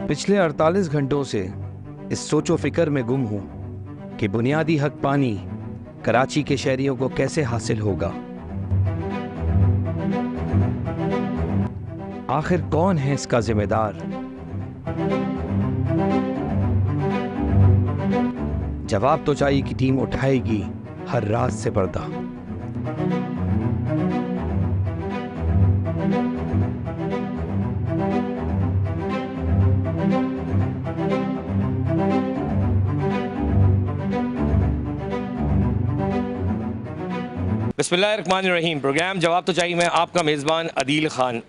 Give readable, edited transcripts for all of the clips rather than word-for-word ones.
पिछले 48 घंटों से इस सोचो फिक्र में गुम हूं कि बुनियादी हक पानी कराची के शहरियों को कैसे हासिल होगा। आखिर कौन है इसका जिम्मेदार? जवाब तो चाहिए कि टीम उठाएगी हर रात से पर्दा। बिस्मिल्लाहिर्रहमानिर्रहीम। प्रोग्राम जवाब तो चाहिए मैं आपका मेज़बान अदील खान।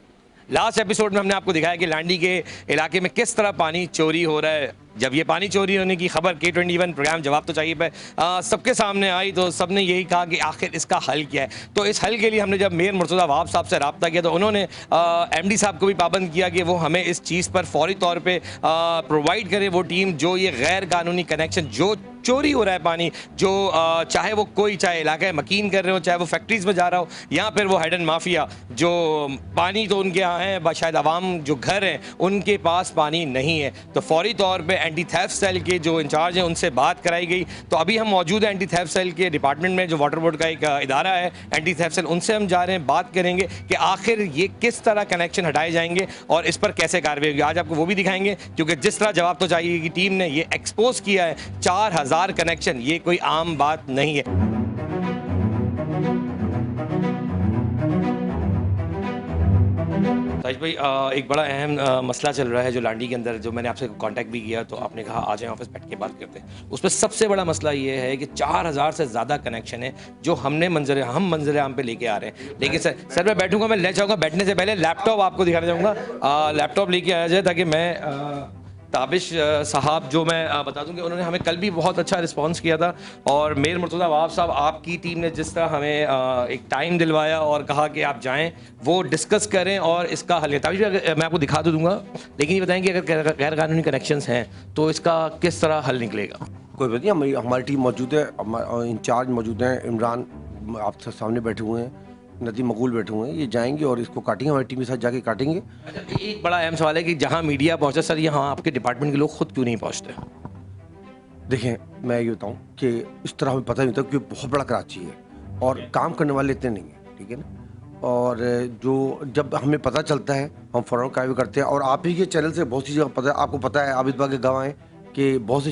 लास्ट एपिसोड में हमने आपको दिखाया कि लांडी के इलाके में किस तरह पानी चोरी हो रहा है। जब ये पानी चोरी होने की खबर K21 प्रोग्राम जवाब तो चाहिए पे सबके सामने आई तो सबने यही कहा कि आखिर इसका हल क्या है। तो इस हल के लिए हमने जब मेयर मुर्तज़ा वहाब साहब से रब्ता किया तो उन्होंने MD साहब को भी पाबंद किया कि वो हमें इस चीज़ पर फौरी तौर पर प्रोवाइड करें वो टीम जो ये गैर कानूनी कनेक्शन जो चोरी हो रहा है पानी, जो चाहे वो कोई चाहे इलाका मकीन कर रहे हो, चाहे वो फैक्ट्रीज़ में जा रहा हो या फिर वो हेडन माफिया जो पानी तो उनके यहाँ है, शायद आवाम जो घर हैं उनके पास पानी नहीं है। तो फौरी तौर पे एंटी थेफ्ट सेल के जो इंचार्ज हैं उनसे बात कराई गई। तो अभी हम मौजूद हैं एंटी थेफ्ट सेल के डिपार्टमेंट में, जो वाटर बोर्ड का एक इदारा है एंटी थेफ्ट सेल, उनसे हम जा रहे हैं, बात करेंगे कि आखिर ये किस तरह कनेक्शन हटाए जाएंगे और इस पर कैसे कार्रवाई होगी। आज आपको वो भी दिखाएंगे क्योंकि जिस तरह जवाब तो चाहिए की टीम ने ये एक्सपोज किया है 4000 कनेक्शन, ये कोई आम बात नहीं है। ताज भाई, एक बड़ा अहम मसला चल रहा है जो लांडी के अंदर, जो मैंने आपसे कांटेक्ट भी किया तो आपने कहा आ जाए ऑफिस बैठ के बात करते हैं। उसमें सबसे बड़ा मसला ये है कि 4000 से ज़्यादा कनेक्शन है जो हम मंजर आम पे लेके आ रहे हैं। लेकिन सर मैं बैठूंगा, मैं ले जाऊँगा, बैठने से पहले लैपटॉप आपको दिखाना चाहूँगा। लैपटॉप लेके आया जाए ताकि मैं ताबिश साहब जो मैं बता दूं कि उन्होंने हमें कल भी बहुत अच्छा रिस्पांस किया था और मेयर मुर्तज़ा वहाब साहब आपकी टीम ने जिस तरह हमें एक टाइम दिलवाया और कहा कि आप जाएं वो डिस्कस करें और इसका हल है। ताबिश मैं आपको दिखा तो दूंगा, लेकिन ये बताएं कि अगर गैर कानूनी कनेक्शंस हैं तो इसका किस तरह हल निकलेगा? कोई बात नहीं, हमारी टीम मौजूद है, इंचार्ज मौजूद हैं, इमरान आपके सामने बैठे हुए हैं, नदीम मकबूल बैठे हुए हैं, ये जाएंगे और इसको काटेंगे, हमारी टीम के साथ जाके काटेंगे। एक बड़ा अहम सवाल है कि जहां मीडिया पहुंचा सर, यहाँ आपके डिपार्टमेंट के लोग खुद क्यों नहीं पहुंचते? देखें मैं ये बताऊं कि इस तरह हमें पता नहीं होता क्योंकि बहुत बड़ा कराची है और काम करने वाले इतने नहीं हैं, ठीक है ना। और जो जब हमें पता चलता है हम फ़ौरन कार्रवाई करते हैं और आप ही के चैनल से बहुत सी जगह पता है, आपको पता है आबिद बाग के गवाह कि बहुत से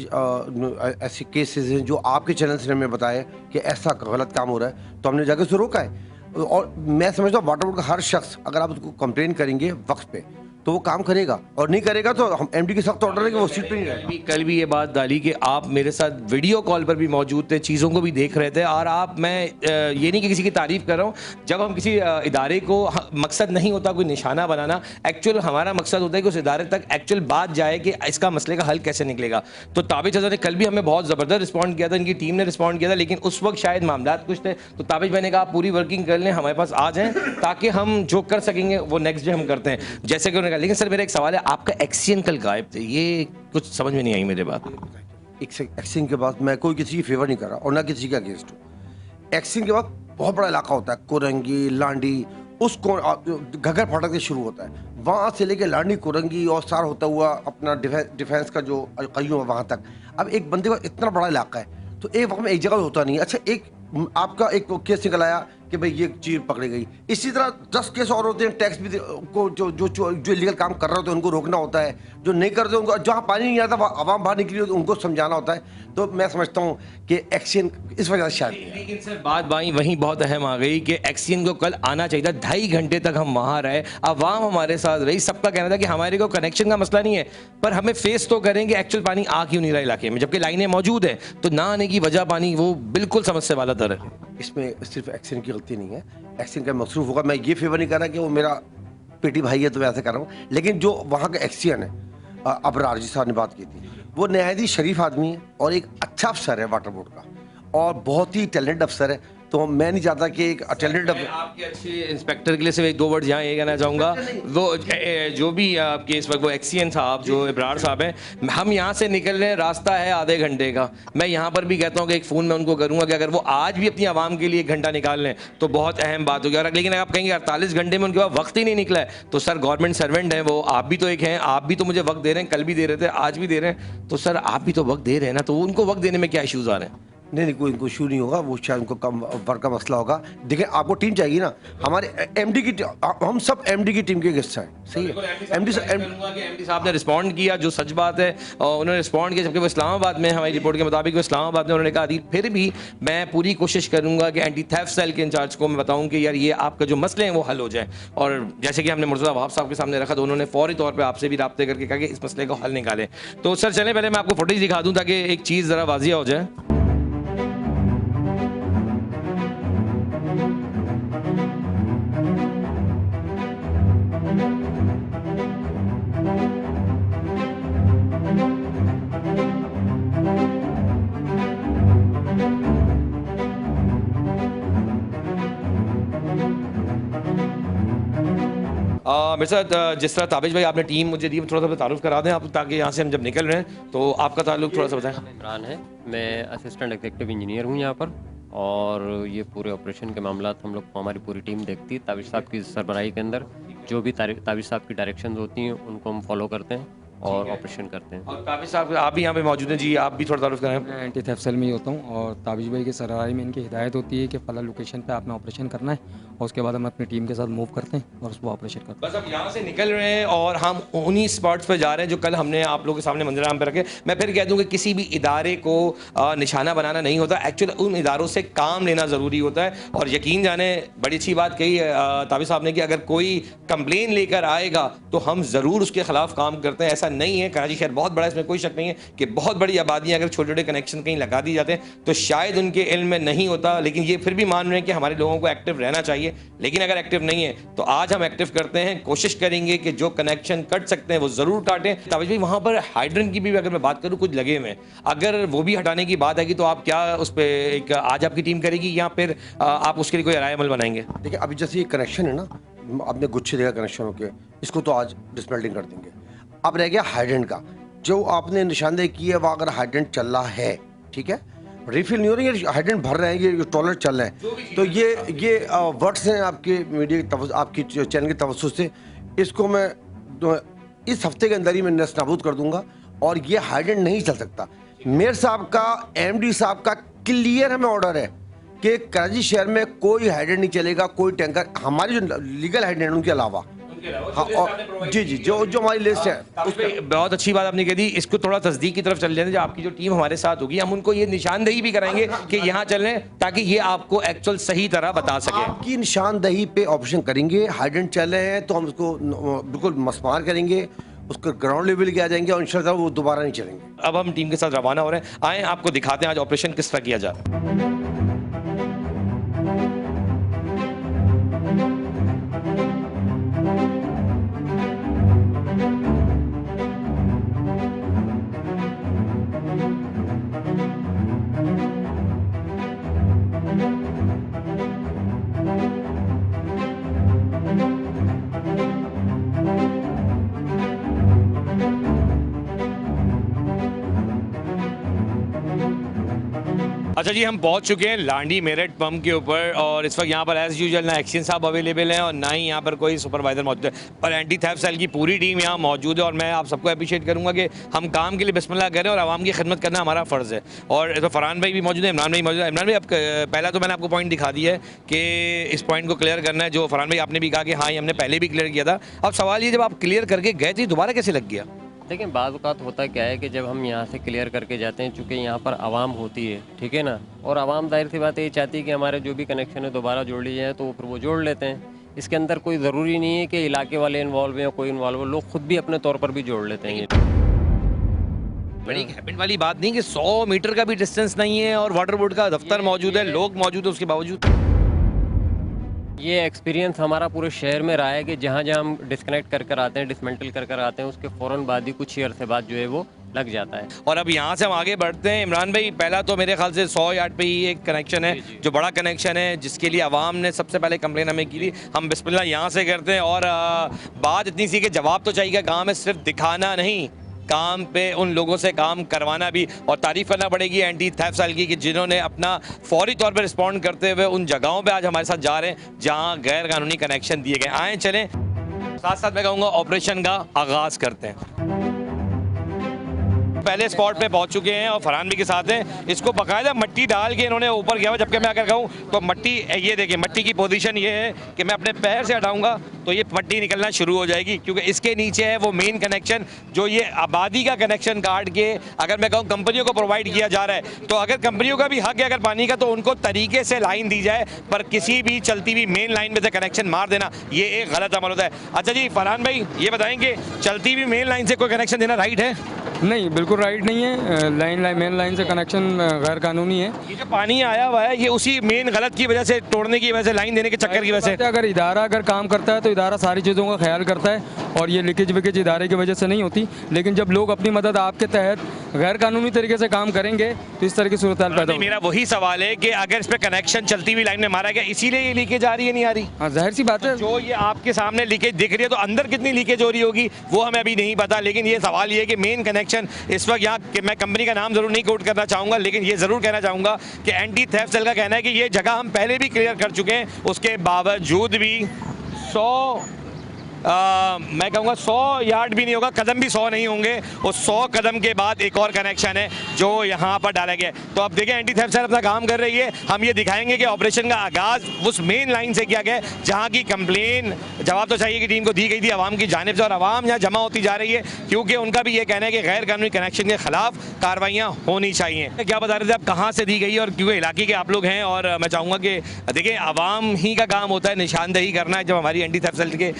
ऐसे केसेस हैं जो आपके चैनल से हमें बताया कि ऐसा गलत काम हो रहा है, तो हमने जाकर उसे रोका है। और मैं समझता हूँ वाटर बोर्ड का हर शख्स अगर आप उसको कंप्लेन करेंगे वक्त पे तो वो काम करेगा, और नहीं करेगा तो हम MD के सख्त ऑर्डर है कि वो सीट पे नहीं रहेगा। कल भी ये बात डाली कि आप मेरे साथ वीडियो कॉल पर भी मौजूद थे, चीज़ों को भी देख रहे थे और आप, मैं ये नहीं कि किसी की तारीफ़ कर रहा हूँ, जब हम किसी इदारे को, मकसद नहीं होता कोई निशाना बनाना, एक्चुअल हमारा मकसद होता है कि उस इदारे तक एक्चुअल बात जाए कि इसका मसले का हल कैसे निकलेगा। तो ताबिश हज़रत ने कल भी हमें बहुत ज़बरदस्त रिस्पॉन्ड किया था, इनकी टीम ने रिस्पॉन्ड किया था, लेकिन उस वक्त शायद मामला कुछ थे। तो ताबिश मैंने कहा आप पूरी वर्किंग कर लें, हमारे पास आ जाएँ ताकि हम जो कर सकेंगे वो नेक्स्ट डे हम करते हैं जैसे कि उन्होंने कहा। लेकिन सर मेरा एक सवाल, आपका एक्सियन कल गायब थे, ये कुछ समझ में नहीं आई मेरे बात। एक्सियन के बाद मैं कोई किसी की फेवर नहीं कर रहा और ना किसी का अगेंस्ट हूँ। एक्सियन के बाद बहुत बड़ा इलाका होता है, कोरंगी, लांडी, उसको घगर फाटक से शुरू होता है, वहाँ से लेके लांडी, कोरंगी और सार होता हुआ अपना डिफेंस का जो कयूँ है वहाँ तक। अब एक बंदे का इतना बड़ा इलाका है तो एक वक्त में एक जगह होता नहीं। अच्छा, एक आपका एक केस निकल आया कि भाई ये चीज़ पकड़ी गई, इसी तरह 10 केस और होते हैं। टैक्स भी को जो इलीगल काम कर रहे होते हैं उनको रोकना होता है, जो नहीं करते उनको, जहाँ पानी नहीं आता आवाम बाहर निकली हो तो उनको समझाना होता है। तो मैं समझता हूँ कि एक्शन इस वजह से शायद। लेकिन सर बात वहीं बहुत अहम आ गई कि एक्शन को कल आना चाहिए था, 2.5 घंटे तक हम वहाँ रहे, आवाम हमारे साथ रही, सबका कहना था कि हमारे को कनेक्शन का मसला नहीं है पर हमें फेस तो करेंगे एक्चुअल पानी आ क्यों नहीं रहा इलाके में, जबकि लाइनें मौजूद हैं। तो ना आने की वजह पानी वो बिल्कुल समस्या वाला दर है। इसमें सिर्फ एक्शन की गलती नहीं है, एक्शन का मसरूफ होगा। मैं ये फेवर नहीं कर रहा कि वो मेरा पेटी भाई है तो मैं ऐसे कर रहा हूँ, लेकिन जो वहाँ का एक्शन है, अबरार जी साहब ने बात की थी, वो नहायत ही शरीफ आदमी है और एक अच्छा अफसर है वाटर बोर्ड का और बहुत ही टैलेंट अफसर है। तो मैं नहीं चाहता कि एक टैलेंटेड मैं आपके अच्छे इंस्पेक्टर के लिए सिर्फ एक दो वर्ड यहाँ ये कहना चाहूँगा, वो जो भी आपके इस वक्त वो एक्सीएन साहब जो इब्रार साहब हैं, हम यहाँ से निकल रहे हैं, रास्ता है आधे घंटे का। मैं यहाँ पर भी कहता हूँ कि एक फ़ोन मैं उनको करूँगा कि अगर वो आज भी अपनी आवाम के लिए 1 घंटा निकाल लें तो बहुत अहम बात होगी। और लेकिन अगर आप कहेंगे 48 घंटे में उनके पास वक्त ही नहीं निकला है, तो सर गवर्नमेंट सर्वेंट हैं वो, आप भी तो एक हैं, आप भी तो मुझे वक्त दे रहे हैं, कल भी दे रहे थे, आज भी दे रहे हैं, तो सर आप भी तो वक्त दे रहे हैं ना, तो उनको वक्त देने में क्या इश्यूज़ आ रहे हैं? नहीं कोई इनको इशू नहीं होगा, वो शायद उनको कम वर्क का मसला होगा। देखिए आपको टीम चाहिए ना, हमारे एमडी की हम सब एमडी की टीम के गेस्ट हैं, सही है। एमडी साहब ने रिस्पॉन्ड किया, जो सच बात है, और उन्होंने रिस्पॉन्ड किया, जबकि वो इस्लामाबाद में, हमारी रिपोर्ट के मुताबिक वो इस्लामाबाद में, उन्होंने कहा अदील फिर भी मैं पूरी कोशिश करूंगा कि एंटी थेफ्ट सेल के इंचार्ज को मैं बताऊं कि यार ये आपका जो मसले हैं वो हल हो जाए। और जैसे कि हमने मुर्तज़ा वहाब साहब के सामने रखा, तो उन्होंने फौरी तौर पर आपसे भी रब्ते करके कहा कि इस मसले को हल निकालें। तो सर चलें पहले मैं आपको फुटेज दिखा दूँ ताकि एक चीज़ ज़रा वाजिया हो जाए। मेरे साथ जिस तरह ताबिश भाई आपने टीम मुझे दी, थोड़ा सा तारुफ करा दें आप, ताकि यहाँ से हम जब निकल रहे हैं तो आपका ताल्लुक थोड़ा सा बताएं। इमरान है, मैं असिस्टेंट एग्जीक्यूटिव इंजीनियर हूँ यहाँ पर, और ये पूरे ऑपरेशन के मामला हम लोग को हमारी पूरी टीम देखती है। ताबिश साहब की सरबराही के अंदर जो भी ताबिश साहब की डायरेक्शन होती हैं उनको हम फॉलो करते हैं और ऑपरेशन करते हैं। और ताबिश साहब आप भी यहाँ पे मौजूद हैं जी, आप भी थोड़ा तारुफ करें। मैं एंटी थेफ्ट सेल में ही होता हूँ, और ताबिश भाई के सरबराही में इनकी हिदायत होती है कि फला लोकेशन पे आपने ऑपरेशन करना है, और उसके बाद हम अपनी टीम के साथ मूव करते हैं और उसको ऑपरेशन करते हैं। बस अब यहाँ से निकल रहे हैं और हम उन्हीं स्पॉट्स पे जा रहे हैं जो कल हमने आप लोगों के सामने मंजराम पे रखे। मैं फिर कह दूँ कि किसी भी इदारे को निशाना बनाना नहीं होता, एक्चुअली उन इदारों से काम लेना ज़रूरी होता है। और यकीन जाने बड़ी अच्छी बात कही ताबिश साहब ने कि अगर कोई कंप्लेन लेकर आएगा तो हम ज़रूर उसके ख़िलाफ़ काम करते हैं। ऐसा नहीं है, कराची शहर बहुत बड़ा है, इसमें कोई शक नहीं है कि बहुत बड़ी आबादियाँ अगर छोटे छोटे कनेक्शन कहीं लगा दिए जाते हैं तो शायद उनके इल्म में नहीं होता, लेकिन ये फिर भी मान रहे हैं कि हमारे लोगों को एक्टिव रहना चाहिए। लेकिन अगर एक्टिव नहीं है तो आज हम एक्टिव करते हैं, कोशिश करेंगे कि जो कनेक्शन कट सकते हैं वो ज़रूर काटें। ताबिश भाई वहाँ पर हाइड्रेंट की भी अगर मैं बात करूँ कुछ लगे हुए, अगर वो भी हटाने की बात है तो आप क्या उस पर एक आज आपकी टीम करेगी या फिर आप उसके लिए कोई राय अमल बनाएंगे? देखिए अभी जैसे ये कनेक्शन है ना, आपने गुच्छे देखा कनेक्शन होके, इसको तो आज डिसमेल्टिंग कर देंगे। अब रह गया हाइड्रेंट का, जो आपने निशानदेही की है, वह अगर हाइड्रेंट चल रहा है, ठीक है, रिफिल नहीं हो रही है, हाइड्रेंट भर रहे हैं, ये टॉयलेट चल रहे हैं, तो ये वर्ड्स हैं आपके मीडिया की आपकी चैनल की तवज्जो से, इसको मैं इस हफ्ते के अंदर ही मैं नस्ताबूद कर दूंगा। और ये हाइड्रेंट नहीं चल सकता। मेयर साहब का, एमडी साहब का क्लियर हमें ऑर्डर है कि कराची शहर में कोई हाइड्रेंट नहीं चलेगा, कोई टैंकर, हमारी जो लीगल हाइड्रेंट उनके अलावा। हाँ, और जी जो हमारी लिस्ट है। उसमें बहुत अच्छी बात आपने कह दी, इसको थोड़ा तस्दीक की तरफ चल जाते हैं। जो आपकी जो टीम हमारे साथ होगी, हम उनको ये निशानदेही भी कराएंगे कि यहाँ चलें, ताकि ये आपको एक्चुअल सही तरह बता सके। आपकी निशानदेही पे ऑपरेशन करेंगे। हाइड्रेंट चल रहे हैं तो हम उसको बिल्कुल मसमार करेंगे, उसको ग्राउंड लेवल के आ जाएंगे और इंशाल्लाह वो दोबारा नहीं चलेंगे। अब हम टीम के साथ रवाना हो रहे हैं, आए आपको दिखाते हैं आज ऑपरेशन किस तरह किया जा रहा है। अच्छा जी, हम पहुंच चुके हैं लांडी मेरठ पंप के ऊपर, और इस वक्त यहाँ पर एज यूजुअल ना एक्शन साहब अवेलेबल हैं और ना ही यहाँ पर कोई सुपरवाइजर मौजूद है, पर एंटी थेफ्ट सेल की पूरी टीम यहाँ मौजूद है। और मैं आप सबको अप्रिशिएट करूँगा कि हम काम के लिए बिस्मिल्लाह करें और आवाम की खिदमत करना हमारा फ़र्ज़ है। और तो फरहान भाई भी मौजूद है, इमरान भाई मौजूद है। इमरान भाई, अब पहला तो मैंने आपको पॉइंट दिखा दिया है कि इस पॉइंट को क्लियर करना है, जो फरहान भाई आपने भी कहा कि हाँ ये हमने पहले भी क्लियर किया था। अब सवाल ये, जब आप क्लियर करके गए थे दोबारा कैसे लग गया? लेकिन बाद औक़ात होता क्या है कि जब हम यहाँ से क्लियर करके जाते हैं, चूँकि यहाँ पर आवाम होती है, ठीक है ना, और आवाम जाहिर सी बात ये चाहती है कि हमारे जो भी कनेक्शन है दोबारा जोड़ लिए जाए, तो फिर वो जोड़ लेते हैं। इसके अंदर कोई ज़रूरी नहीं है कि इलाके वाले इन्वॉल्व हैं या कोई इन्वॉल्व हो, लोग खुद भी अपने तौर पर भी जोड़ लेते हैं। ये बड़ी हैबिट वाली बात नहीं कि 100 मीटर का भी डिस्टेंस नहीं है और वाटर बोर्ड का दफ्तर मौजूद है, लोग मौजूद है, उसके बावजूद ये एक्सपीरियंस हमारा पूरे शहर में रहा है कि जहाँ जहाँ हम डिस्कनेक्ट कर कर आते हैं, डिसमेंटल कर कर आते हैं, उसके फ़ौरन बाद ही कुछ ही अरसे बाद जो है वो लग जाता है। और अब यहाँ से हम आगे बढ़ते हैं इमरान भाई, पहला तो मेरे ख्याल से 100 यार्ड पे ही एक कनेक्शन है जो बड़ा कनेक्शन है, जिसके लिए आवाम ने सबसे पहले कंप्लेन हमें की थी। हम बिस्मिल्लाह यहाँ से करते हैं और बात इतनी सी कि जवाब तो चाहिए, काम है सिर्फ दिखाना नहीं, काम पे उन लोगों से काम करवाना भी। और तारीफ़ करना पड़ेगी एंटी थेफ्ट सेल की कि जिन्होंने अपना फौरी तौर पर रिस्पॉन्ड करते हुए उन जगहों पे आज हमारे साथ जा रहे हैं जहां गैर कानूनी कनेक्शन दिए गए। आए चलें, साथ साथ मैं कहूँगा ऑपरेशन का आगाज़ करते हैं। पहले स्पॉट पे पहुंच चुके हैं और फरहान भी के साथ हैं। इसको बाकायदा मट्टी डाल के इन्होंने ऊपर किया हुआ, जबकि मैं अगर कहूँ तो मट्टी, ये देखिए मट्टी की पोजीशन ये है कि मैं अपने पैर से हटाऊंगा तो ये मट्टी निकलना शुरू हो जाएगी, क्योंकि इसके नीचे है वो मेन कनेक्शन जो ये आबादी का कनेक्शन काट के अगर मैं कहूँ कंपनियों को प्रोवाइड किया जा रहा है। तो अगर कंपनियों का भी हक है अगर पानी का, तो उनको तरीके से लाइन दी जाए, पर किसी भी चलती हुई मेन लाइन में से कनेक्शन मार देना ये एक गलत अमल होता है। अच्छा जी फरहान भाई, ये बताएंगे चलती हुई मेन लाइन से कोई कनेक्शन देना राइट है? नहीं, बिल्कुल राइट नहीं है। मेन लाइन से कनेक्शन गैर कानूनी है। ये जो पानी आया हुआ है ये उसी मेन गलत की वजह से, तोड़ने की वजह से, लाइन देने के चक्कर की वजह से। अगर इदारा काम करता है तो इदारा सारी चीज़ों का ख्याल करता है और ये लीकेज विकेज इदारे की वजह से नहीं होती। लेकिन जब लोग अपनी मदद आपके तहत गैर कानूनी तरीके से काम करेंगे तो इस तरह की सूरत पैदा होगी। मेरा वही सवाल है कि अगर इस पे कनेक्शन चलती हुई लाइन में मारा गया, इसीलिए ये लीकेज आ रही है, नहीं आ रही? हाँ, जाहिर सी बात है। जो ये आपके सामने लीकेज दिख रही है तो अंदर कितनी लीकेज हो रही होगी वो हमें अभी नहीं पता। लेकिन ये सवाल ये है कि मेन कनेक्शन इस वक्त यहाँ, कि मैं कंपनी का नाम जरूर नहीं कोट करना चाहूँगा, लेकिन ये ज़रूर कहना चाहूँगा कि एंटी थेफ्ट सेल का कहना है कि ये जगह हम पहले भी क्लियर कर चुके हैं, उसके बावजूद भी 100 मैं कहूँगा 100 यार्ड भी नहीं होगा, कदम भी 100 नहीं होंगे, उस 100 कदम के बाद एक और कनेक्शन है जो यहाँ पर डाला गया है। तो अब देखें एंटी थेफ्ट सेल अपना काम कर रही है। हम ये दिखाएंगे कि ऑपरेशन का आगाज़ उस मेन लाइन से किया गया है जहाँ की कंप्लेन जवाब तो चाहिए कि टीम को दी गई थी आवाम की जानिब से, और आवाम यहाँ जमा होती जा रही है क्योंकि उनका भी ये कहना है कि गैर कानूनी कनेक्शन के खिलाफ कार्रवाइयाँ होनी चाहिए। क्या बता रहे थे आप, कहाँ से दी गई और क्योंकि इलाके के आप लोग हैं, और मैं चाहूँगा कि देखिए आवाम ही का काम होता है निशानदही करना है। जब हमारी एंटी थेफ्ट सेल के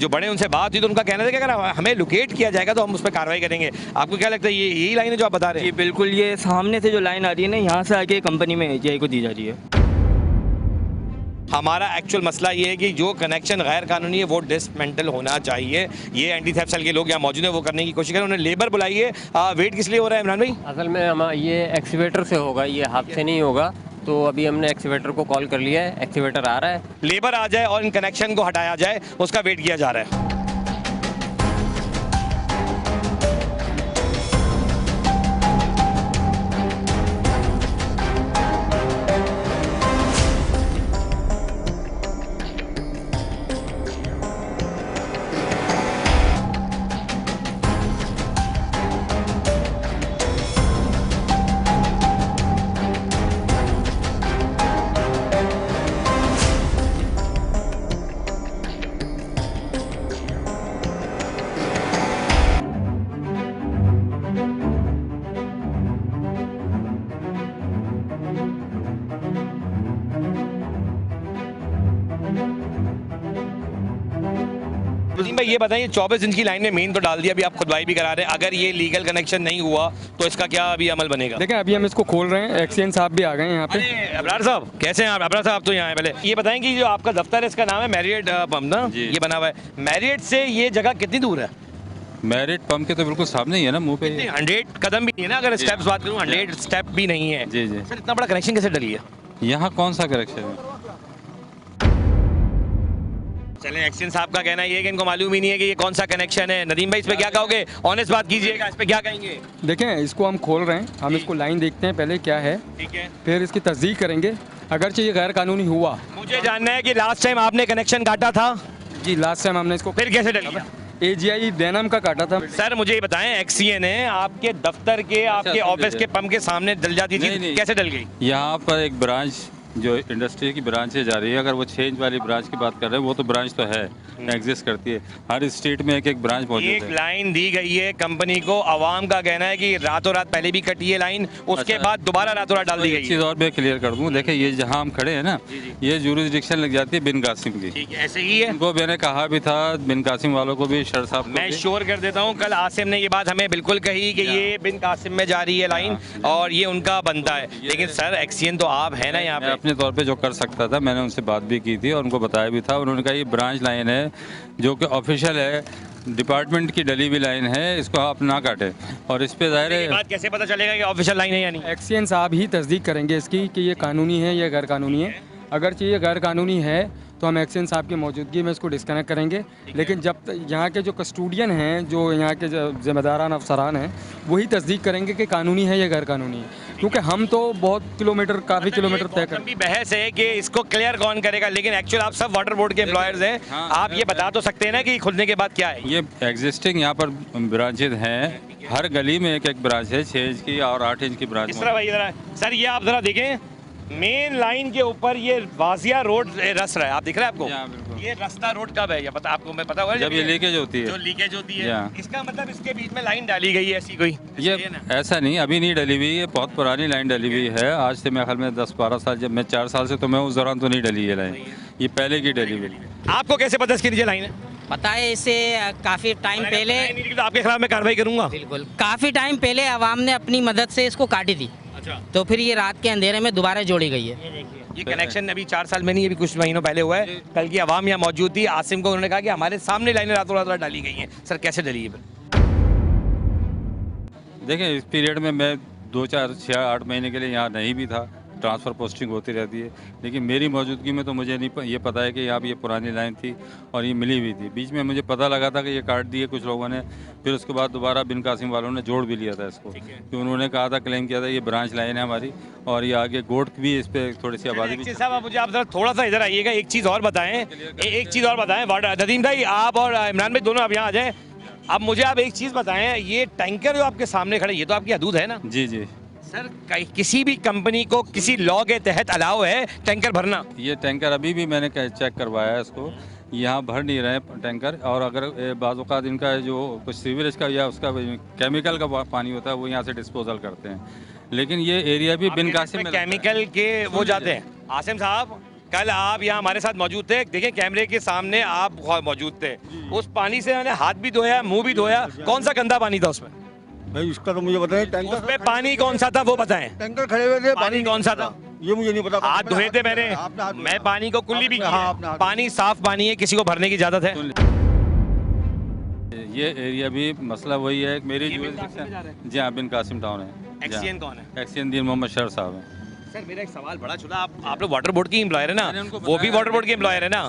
जो बड़े उनसे बात हुई तो उनका कहना था कि अगर हमें लोकेट किया जाएगा तो हम उस पर कार्रवाई करेंगे। आपको क्या लगता है ये यही लाइन है जो आप बता रहे हैं? जी बिल्कुल, ये सामने से जो लाइन आ रही है ना, यहाँ से आके कंपनी में एजीआई को दी जा रही है। हमारा एक्चुअल मसला ये है कि जो कनेक्शन गैर कानूनी है वो डिसमेंटल होना चाहिए। ये एंटी थेफ्ट सेल के लोग यहाँ मौजूद हैं, वो करने की कोशिश करें। उन्हें लेबर बुलाइए। वेट किस लिए हो रहा है इमरान भाई? असल में हम ये एक्सीवेटर से होगा, ये हाथ से नहीं होगा। तो अभी हमने एक्सीवेटर को कॉल कर लिया है, एक्सीवेटर आ रहा है, लेबर आ जाए और इन कनेक्शन को हटाया जाए, उसका वेट किया जा रहा है। नदीम भाई ये बताइए, 24 इंच की लाइन में मेन तो डाल दिया, अभी आप खुदवाई भी करा रहे हैं, अगर ये लीगल कनेक्शन नहीं हुआ तो इसका क्या अभी अमल बनेगा? देखें, अभी हम इसको खोल रहे हैं, एक्सीएन साहब भी आ गए हैं यहाँ पे। अबरार साहब कैसे हैं आप? अबरार साहब तो यहाँ है। पहले ये बताएं कि जो आपका दफ्तर है इसका नाम है मैरियट पंप ना, ये बना हुआ है, मैरियट से ये जगह कितनी दूर है? मैरिट पंप के तो बिल्कुल सामने ही है ना, मुंह पे। 100 कदम भी नहीं है ना, अगर स्टेप्स बात करूँ 100 स्टेप भी नहीं है। जी जी। सर इतना बड़ा कनेक्शन कैसे डली है? यहाँ कौन सा कनेक्शन है? चलें, एक्शन साहब का कहना ये है कि इनको मालूम ही नहीं है कि ये कौन सा कनेक्शन है। नदीम भाई इस पे क्या कहोगे? ऑनेस्ट बात कीजिएगा, इस पे क्या कहेंगे? देखें, इसको हम खोल रहे हैं, हम इसको लाइन देखते हैं पहले क्या है, ठीक है, फिर इसकी तस्दीक करेंगे। अगर ये गैर कानूनी हुआ, मुझे जानना है कि लास्ट टाइम आपने कनेक्शन काटा था? जी लास्ट टाइम हमने इसको फिर कैसे डल गया? एजीआई डेनम का काटा था। सर मुझे ये बताएं, एक्सीएन है आपके दफ्तर के, आपके ऑफिस के पंप के सामने डल जाती थी, नहीं। कैसे डल गई? यहाँ पर एक ब्रांच जो इंडस्ट्री की ब्रांचें जा रही है, अगर वो चेंज वाली ब्रांच की बात कर रहे हैं, वो तो ब्रांच तो है, एग्जिस्ट करती है, हर स्टेट में एक एक ब्रांच मौजूद एक है। लाइन दी गई है कंपनी को, आवाम का कहना है कि रातों रात पहले भी कटी है लाइन, उसके अच्छा। बाद दोबारा रातों रात डाल दी एक गई चीज़ है। और मैं क्लियर कर दूँ, देखिए ये जहाँ हम खड़े हैं ना, ये जुरिसडिक्शन लग जाती है बिन कासिम की। ठीक है, ऐसे ही है। उनको मैंने कहा भी था, बिन कासिम वालों को भी, शर साहब को मैं भी। श्योर कर देता हूँ, कल आसिम ने ये बात हमें बिल्कुल कही कि ये बिन कासिम में जा रही है लाइन और ये उनका बनता है, लेकिन सर एक्सीएन तो आप है ना यहाँ मैं पे। अपने तौर पे जो कर सकता था मैंने उनसे बात भी की थी और उनको बताया भी था, उन्होंने कहा ये ब्रांच लाइन है जो कि ऑफिशियल है, डिपार्टमेंट की डली हुई लाइन है, इसको आप ना काटें। और इस पे ज़ाहिर ये है बात कैसे पता चलेगा कि ऑफिशियल लाइन है या नहीं? एक्सीएन साहब ही तस्दीक करेंगे इसकी कि ये कानूनी है या गैर कानूनी है। अगर ये गैर कानूनी है तो हम एक्सीएन साहब की मौजूदगी में इसको डिस्कनेक्ट करेंगे। लेकिन जब यहाँ के जो कस्टोडियन हैं, जो यहाँ के ज़िम्मेदारान अफसरान हैं, वही तस्दीक करेंगे कि कानूनी है या गैर कानूनी है। क्योंकि हम तो बहुत किलोमीटर, काफ़ी किलोमीटर तय कर। भी बहस है कि इसको क्लियर कौन करेगा, लेकिन एक्चुअल आप सब वाटर बोर्ड के एम्प्लॉयर्स हैं, हाँ, आप ये बता तो सकते हैं ना कि खुलने के बाद क्या है? ये एग्जिस्टिंग यहाँ पर ब्रांचेज हैं, हर गली में एक एक ब्रांच है, 6 इंच की और 8 इंच की ब्रांच। इस तरह भाई जरा सर, ये आप जरा देखें, मेन लाइन के ऊपर ये वाजिया रोड रस रहा है, आप दिख रहा है हाँ, आपको? बिल्कुल। ये रास्ता रोड कब है, ये पता आपको? मैं पता होगा जब ये लीकेज होती है, जो लीकेज होती है, या। इसका मतलब इसके बीच में लाइन डाली गई है ऐसी कोई? ये ये ना? ऐसा नहीं, अभी नहीं डली हुई, ये बहुत पुरानी लाइन डली हुई है। आज से मेरे ख्याल में 10-12 साल, जब मैं 4 साल से, तो मैं उस दौरान तो नहीं डली ये लाइन, ये पहले की डली हुई। आपको कैसे पता इसके नीचे लाइन है? पता है, इससे काफ़ी टाइम पहले, लाइन नहीं निकली तो आपके खिलाफ मैं कार्रवाई करूंगा। बिल्कुल काफ़ी टाइम पहले आवाम ने अपनी मदद से इसको काटी थी, अच्छा, तो फिर ये रात के अंधेरे में दोबारा जोड़ी गई है। ये कनेक्शन अभी 4 साल में नहीं, अभी कुछ महीनों पहले हुआ है। कल की आवाम यहाँ मौजूद थी, आसिम को उन्होंने कहा कि हमारे सामने लाइनें रातों रात डाली गई हैं। सर कैसे डली है? देखें, इस पीरियड में मैं 2, 4, 6, 8 महीने के लिए यहाँ नहीं भी था, ट्रांसफ़र पोस्टिंग होती रहती है, लेकिन मेरी मौजूदगी में तो मुझे नहीं ये पता है कि यहाँ पे ये पुरानी लाइन थी और ये मिली हुई थी। बीच में मुझे पता लगा था कि ये काट दिए कुछ लोगों ने, फिर उसके बाद दोबारा बिन कासिम वालों ने जोड़ भी लिया था इसको, कि उन्होंने कहा था, क्लेम किया था ये ब्रांच लाइन है हमारी, और ये आगे गोट भी, इस पर थोड़ी सी आबादी भी। साहब आप मुझे आप जरा थोड़ा सा इधर आइएगा, एक चीज़ और बताएं, एक चीज़ और बताएं। नदीम भाई आप और इमरान भाई दोनों आप यहाँ आ जाएं। अब मुझे आप एक चीज़ बताएं, ये टैंकर जो आपके सामने खड़े, ये तो आपकी हदूद है ना? जी जी सर किसी भी कंपनी को किसी लॉ के तहत अलाउ है टैंकर भरना? ये टैंकर अभी भी मैंने चेक करवाया है इसको, यहाँ भर नहीं रहे टैंकर। और अगर बाज़-औक़ात इनका जो कुछ सीवरेज का या उसका केमिकल का पानी होता है वो यहाँ से डिस्पोजल करते हैं, लेकिन ये एरिया भी बिन कासिम में केमिकल के वो जाते हैं। आसिम साहब कल आप यहाँ हमारे साथ मौजूद थे, देखिए कैमरे के सामने आप मौजूद थे, उस पानी से मैंने हाथ भी धोया, मुंह भी धोया, कौन सा गंदा पानी था उसमें? भाई इसका तो मुझे पता है। टैंकर उसमें पानी कौन सा था वो बताएं। टैंकर खड़े हुए थे, पानी कौन सा था ये मुझे नहीं पता। हाथ धोए थे मैंने, मैं पानी को कुल्ली भी किया, पानी साफ पानी है, किसी को भरने की इजाजत है? ये एरिया भी मसला वही है, मेरी जुरिस्डिक्शन जी हाँ बिन कासिम टाउन है। एक्सीएन कौन है? एक्सीएन दीन मोहम्मद शर साहब हैं। सर मेरा एक सवाल बड़ा छुड़ा, आप लोग वाटर बोर्ड की एम्प्लॉयर है ना? वो भी वाटर बोर्ड के एम्प्लॉयर है ना?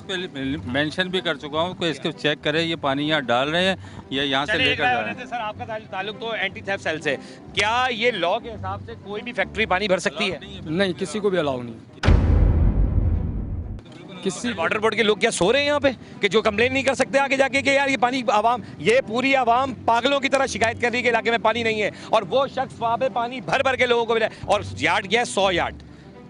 मेंशन भी कर चुका हूँ कि इसको चेक करें, ये पानी यहाँ डाल रहे हैं या यहाँ से लेकर जा रहे हैं। सर आपका ताल्लुक तो एंटी थेफ्ट सेल से, क्या ये लॉ के हिसाब से कोई भी फैक्ट्री पानी भर सकती है? नहीं, किसी को भी अलाउ नहीं। किसी वाटर बोर्ड के लोग क्या सो रहे हैं यहाँ पे कि जो कंप्लेन नहीं कर सकते आगे जाके कि यार ये पानी आवाम, ये पूरी आवाम पागलों की तरह शिकायत कर रही है कि इलाके में पानी नहीं है, और वो शख्स वहाँ पे पानी भर भर के लोगों को मिला, और यार्ड गया 100 यार्ड।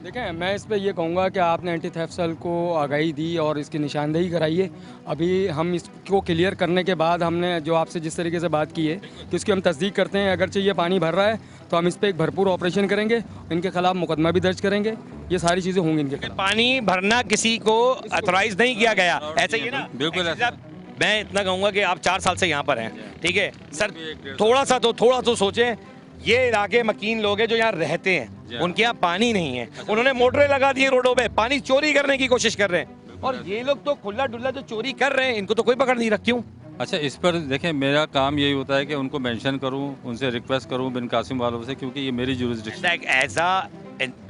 देखें, मैं इस पे ये कहूँगा कि आपने एंटी थेफ्ट सेल को आगाही दी और इसकी निशानदेही कराई है। अभी हम इसको क्लियर करने के बाद हमने जो आपसे जिस तरीके से बात की है कि उसकी हम तस्दीक करते हैं, अगर चाहिए पानी भर रहा है तो हम इस पर एक भरपूर ऑपरेशन करेंगे, इनके खिलाफ मुकदमा भी दर्ज करेंगे, ये सारी चीज़ें होंगी इनके खिलाफ। पानी भरना किसी को अथोराइज नहीं किया गया, ऐसा ही है ना? बिल्कुल ऐसा। मैं इतना कहूँगा कि आप 4 साल से यहाँ पर हैं, ठीक है सर, थोड़ा सा तो सोचें, ये इलाके मकीन लोग हैं जो यहाँ रहते हैं, उनके यहाँ पानी नहीं है, उन्होंने मोटरें लगा दी रोडों पे, पानी चोरी करने की कोशिश कर रहे हैं, और ये लोग तो खुला डुल्ला जो चोरी कर रहे हैं, इनको तो कोई पकड़ नहीं रखी। क्यों? अच्छा, इस पर देखें, मेरा काम यही होता है कि उनको मेंशन करूं, उनसे रिक्वेस्ट करूं बिन कासिम वालों से, क्योंकि ये मेरी जुरिस्डिक्शन ऐसा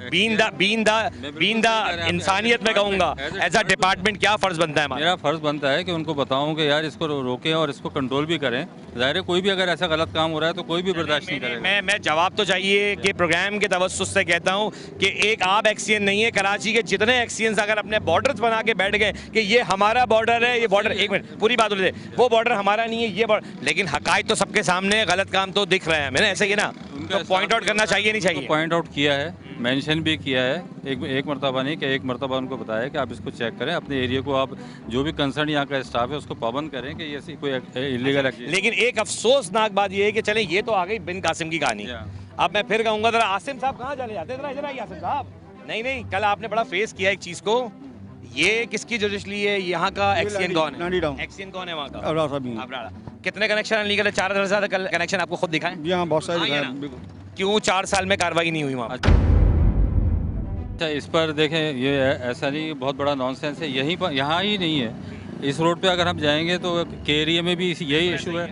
बीन द इंसानियत में कहूँगा, एज अ डिपार्टमेंट क्या फ़र्ज़ बनता है हमारा? मेरा फ़र्ज़ बनता है कि उनको बताऊं कि यार इसको रोकें और इसको कंट्रोल भी करें। ज़ाहिर है कोई भी अगर ऐसा गलत काम हो रहा है तो कोई भी बर्दाश्त नहीं करेगा। मैं जवाब तो चाहिए कि प्रोग्राम के तवस्सुस से कहता हूँ कि एक आप एक्सीएन नहीं है, कराची के जितने एक्सीएंस अगर अपने बॉर्डर्स बना के बैठ गए कि ये हमारा बॉर्डर है, ये बॉर्डर, एक मिनट पूरी बात बोले, वो बॉर्डर हमारा नहीं है, ये बॉर्डर, लेकिन हकायत तो सबके सामने, गलत काम तो दिख रहे हैं, मैंने ऐसे ही ना, तो पॉइंट आउट करना चाहिए नहीं चाहिए? पॉइंट आउट किया है, मेंशन भी किया है, एक मरतबा नहीं कि एक मरतबा उनको बताया कि आप इसको चेक करें, अपने एरिया को आप जो भी कंसर्न यहाँ का स्टाफ है उसको पाबंद करें कि ऐसी कोई इलीगल। लेकिन एक अफसोसनाक बात ये है कि चले ये तो आ गई बिन कासिम की कहानी। अब मैं फिर कहूँगा जरा आसिम साहब कहाँ चले जाते, जरा इधर आइए आसिम साहब। नहीं, कल आपने बड़ा फेस किया एक चीज़ को, ये किसकी जुडिशली है, यहाँ का एक्सीएन कौन है? एक्सीएन कौन है वहाँ का? अबराड़ा। कितने कनेक्शन अनलीगल है? 4000 से ज़्यादा कनेक्शन आपको खुद दिखाएं? जी हाँ, बहुत सारे हाँ, दिखाए। क्यों 4 साल में कार्रवाई नहीं हुई वहाँ? अच्छा, इस पर देखें, ये ऐसा नहीं, बहुत बड़ा नॉनसेंस है, यहीं पर यहाँ ही नहीं है, इस रोड पे अगर हम जाएंगे तो के एरिया में भी यही इशू है,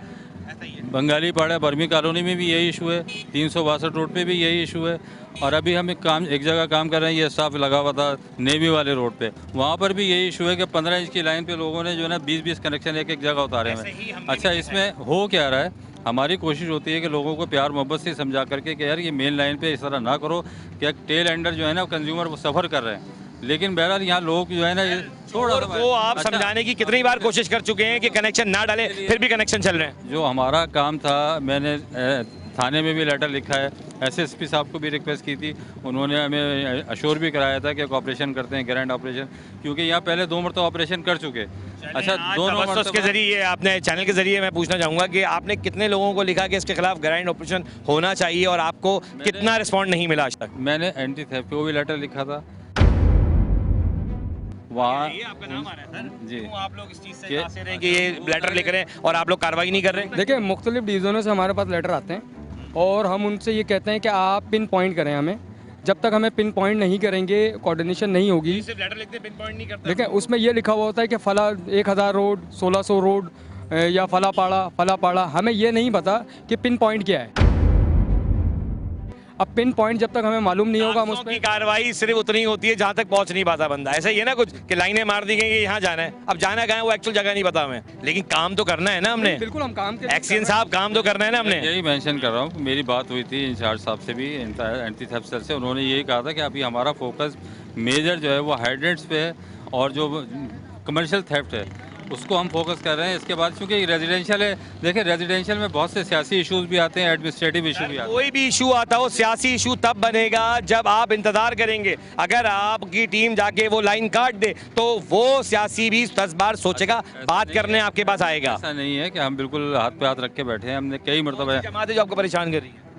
बंगाली पाड़ा बर्मी कॉलोनी में भी यही इशू है, 362 रोड पे भी यही इशू है। और अभी हम एक जगह काम कर रहे हैं, ये स्टाफ लगा हुआ था नेवी वाले रोड पे, वहाँ पर भी यही इशू है कि 15 इंच की लाइन पे लोगों ने जो है ना 20-20 कनेक्शन एक जगह उतारे हैं। अच्छा, इसमें हो क्या रहा है, हमारी कोशिश होती है कि लोगों को प्यार मोहब्बत से समझा करके कि यार ये मेन लाइन पे इस तरह ना करो, कि टेल एंडर जो है ना कंज्यूमर वो सफ़र कर रहे हैं। लेकिन बहरहाल यहाँ लोग जो है ना ये थोड़ा और वो आप समझाने की कितनी बार कोशिश कर चुके हैं कि कनेक्शन ना डालें, फिर भी कनेक्शन चल रहे हैं। जो हमारा काम था, मैंने थाने में भी लेटर लिखा है, एसएसपी साहब को भी रिक्वेस्ट की थी, उन्होंने हमें अश्योर भी कराया था कि ऑपरेशन करते हैं, ग्रैंड ऑपरेशन, क्योंकि यहाँ पहले 2 मरतबा ऑपरेशन कर चुके। अच्छा, दोनों तबस्सुस के जरिए आपने चैनल के जरिए मैं पूछना चाहूँगा कि आपने कितने लोगों को लिखा कि इसके खिलाफ ग्रैंड ऑपरेशन होना चाहिए और आपको कितना रिस्पॉन्ड नहीं मिला आज तक? मैंने एंटी थेफ्ट को भी लेटर लिखा था वहाँ। आपका नाम आ रहा है सर जी। क्यों आप लोग इस चीज़ से कांसे रहे हैं कि ये लेटर लिख रहे हैं और आप लोग कार्रवाई नहीं कर रहे हैं? देखिए, मुख्तलिफ डिवीज़नों से हमारे पास लेटर आते हैं और हम उनसे ये कहते हैं कि आप पिन पॉइंट करें हमें। जब तक हमें पिन पॉइंट नहीं करेंगे, कोऑर्डिनेशन नहीं होगी। सिर्फ लेटर लिखते पिन पॉइंट नहीं करते। देखिए, उसमें ये लिखा हुआ होता है कि फला 1000 रोड, 1600 रोड या फला पाड़ा, हमें ये नहीं पता कि पिन पॉइंट क्या है। अब पिन पॉइंट जब तक हमें मालूम नहीं होगा, हम उस की कार्रवाई सिर्फ उतनी होती है जहाँ तक पहुँच नहीं पाता बंदा। ऐसा ही है ना कुछ कि लाइनें मार दी गई कि यहाँ जाना है, अब जाना कहाँ है वो एक्चुअल जगह नहीं पता हमें, लेकिन काम तो करना है ना हमने। बिल्कुल हम काम के एक्सीएन साहब काम तो करना है ना हमने। यही मेंशन कर रहा हूँ, मेरी बात हुई थी इंचार्ज साहब से भी, एंटी थेफ्ट सेल से, उन्होंने यही कहा था कि अभी हमारा फोकस मेजर जो है वो हाइड्रेंट्स पे है और जो कमर्शियल थेफ्ट है उसको हम फोकस कर रहे हैं। इसके बाद चूँकि रेजिडेंशियल है, देखिए रेजिडेंशियल में बहुत से सियासी इश्यूज भी आते हैं, एडमिनिस्ट्रेटिव इशू भी आते हैं। कोई भी इशू आता हो, सियासी इशू तब बनेगा जब आप इंतजार करेंगे। अगर आपकी टीम जाके वो लाइन काट दे तो वो सियासी भी 10 बार सोचेगा, बात करने आपके पास आएगा। ऐसा नहीं है कि हम बिल्कुल हाथ पे हाथ रख के बैठे हैं, हमने कई मरतबा। जमात है जो आपको परेशान कर रही है।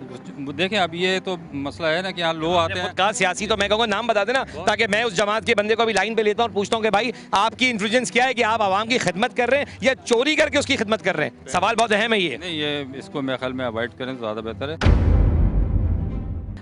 देखें, अब ये तो मसला है ना कि यहाँ लोग आते हैं। का सियासी तो मैं कहूँगा नाम बता देना, ताकि मैं उस जमात के बंदे को भी लाइन पे लेता हूँ और पूछता हूँ कि भाई आपकी इन्फ्लुएंस क्या है कि आप आवाम की खिदमत कर रहे हैं या चोरी करके उसकी खिदमत कर रहे हैं? सवाल बहुत अहम है ये। नहीं, ये इसको मेरे ख्याल में अवॉइड करें तो ज़्यादा बेहतर है।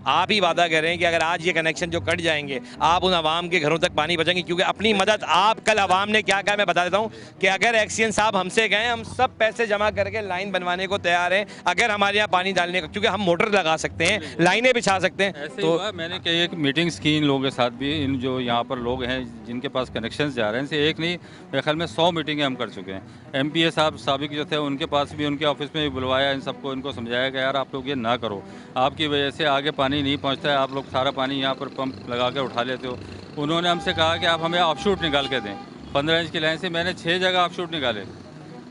आप ही वादा करें कि अगर आज ये कनेक्शन जो कट जाएंगे आप उन आवाम के घरों तक पानी पहुंचाएंगे, क्योंकि अपनी मदद आप कल आवाम ने क्या कहा मैं बता देता हूं कि अगर एक्सीएन साहब हमसे गए, हम सब पैसे जमा करके लाइन बनवाने को तैयार हैं अगर हमारे यहाँ पानी डालने को, क्योंकि हम मोटर लगा सकते हैं, लाइनें बिछा सकते हैं। तो मैंने कई एक मीटिंग्स की इन लोगों के साथ भी, इन जो यहाँ पर लोग हैं जिनके पास कनेक्शंस जा रहे हैं, इनसे एक नहीं मेरे ख्याल में 100 मीटिंगें हम कर चुके हैं। MPA साहब साबिक जो थे उनके पास भी, उनके ऑफिस में भी बुलवाया, इन सबको इनको समझाया कि यार आप लोग ये ना करो, आपकी वजह से आगे पानी नहीं पहुँचता है, आप लोग सारा पानी यहाँ पर पंप लगा के उठा लेते हो। उन्होंने हमसे कहा कि आप हमें ऑफशूट निकाल के दें। 15 इंच की लाइन से मैंने 6 जगह ऑफशूट निकाले,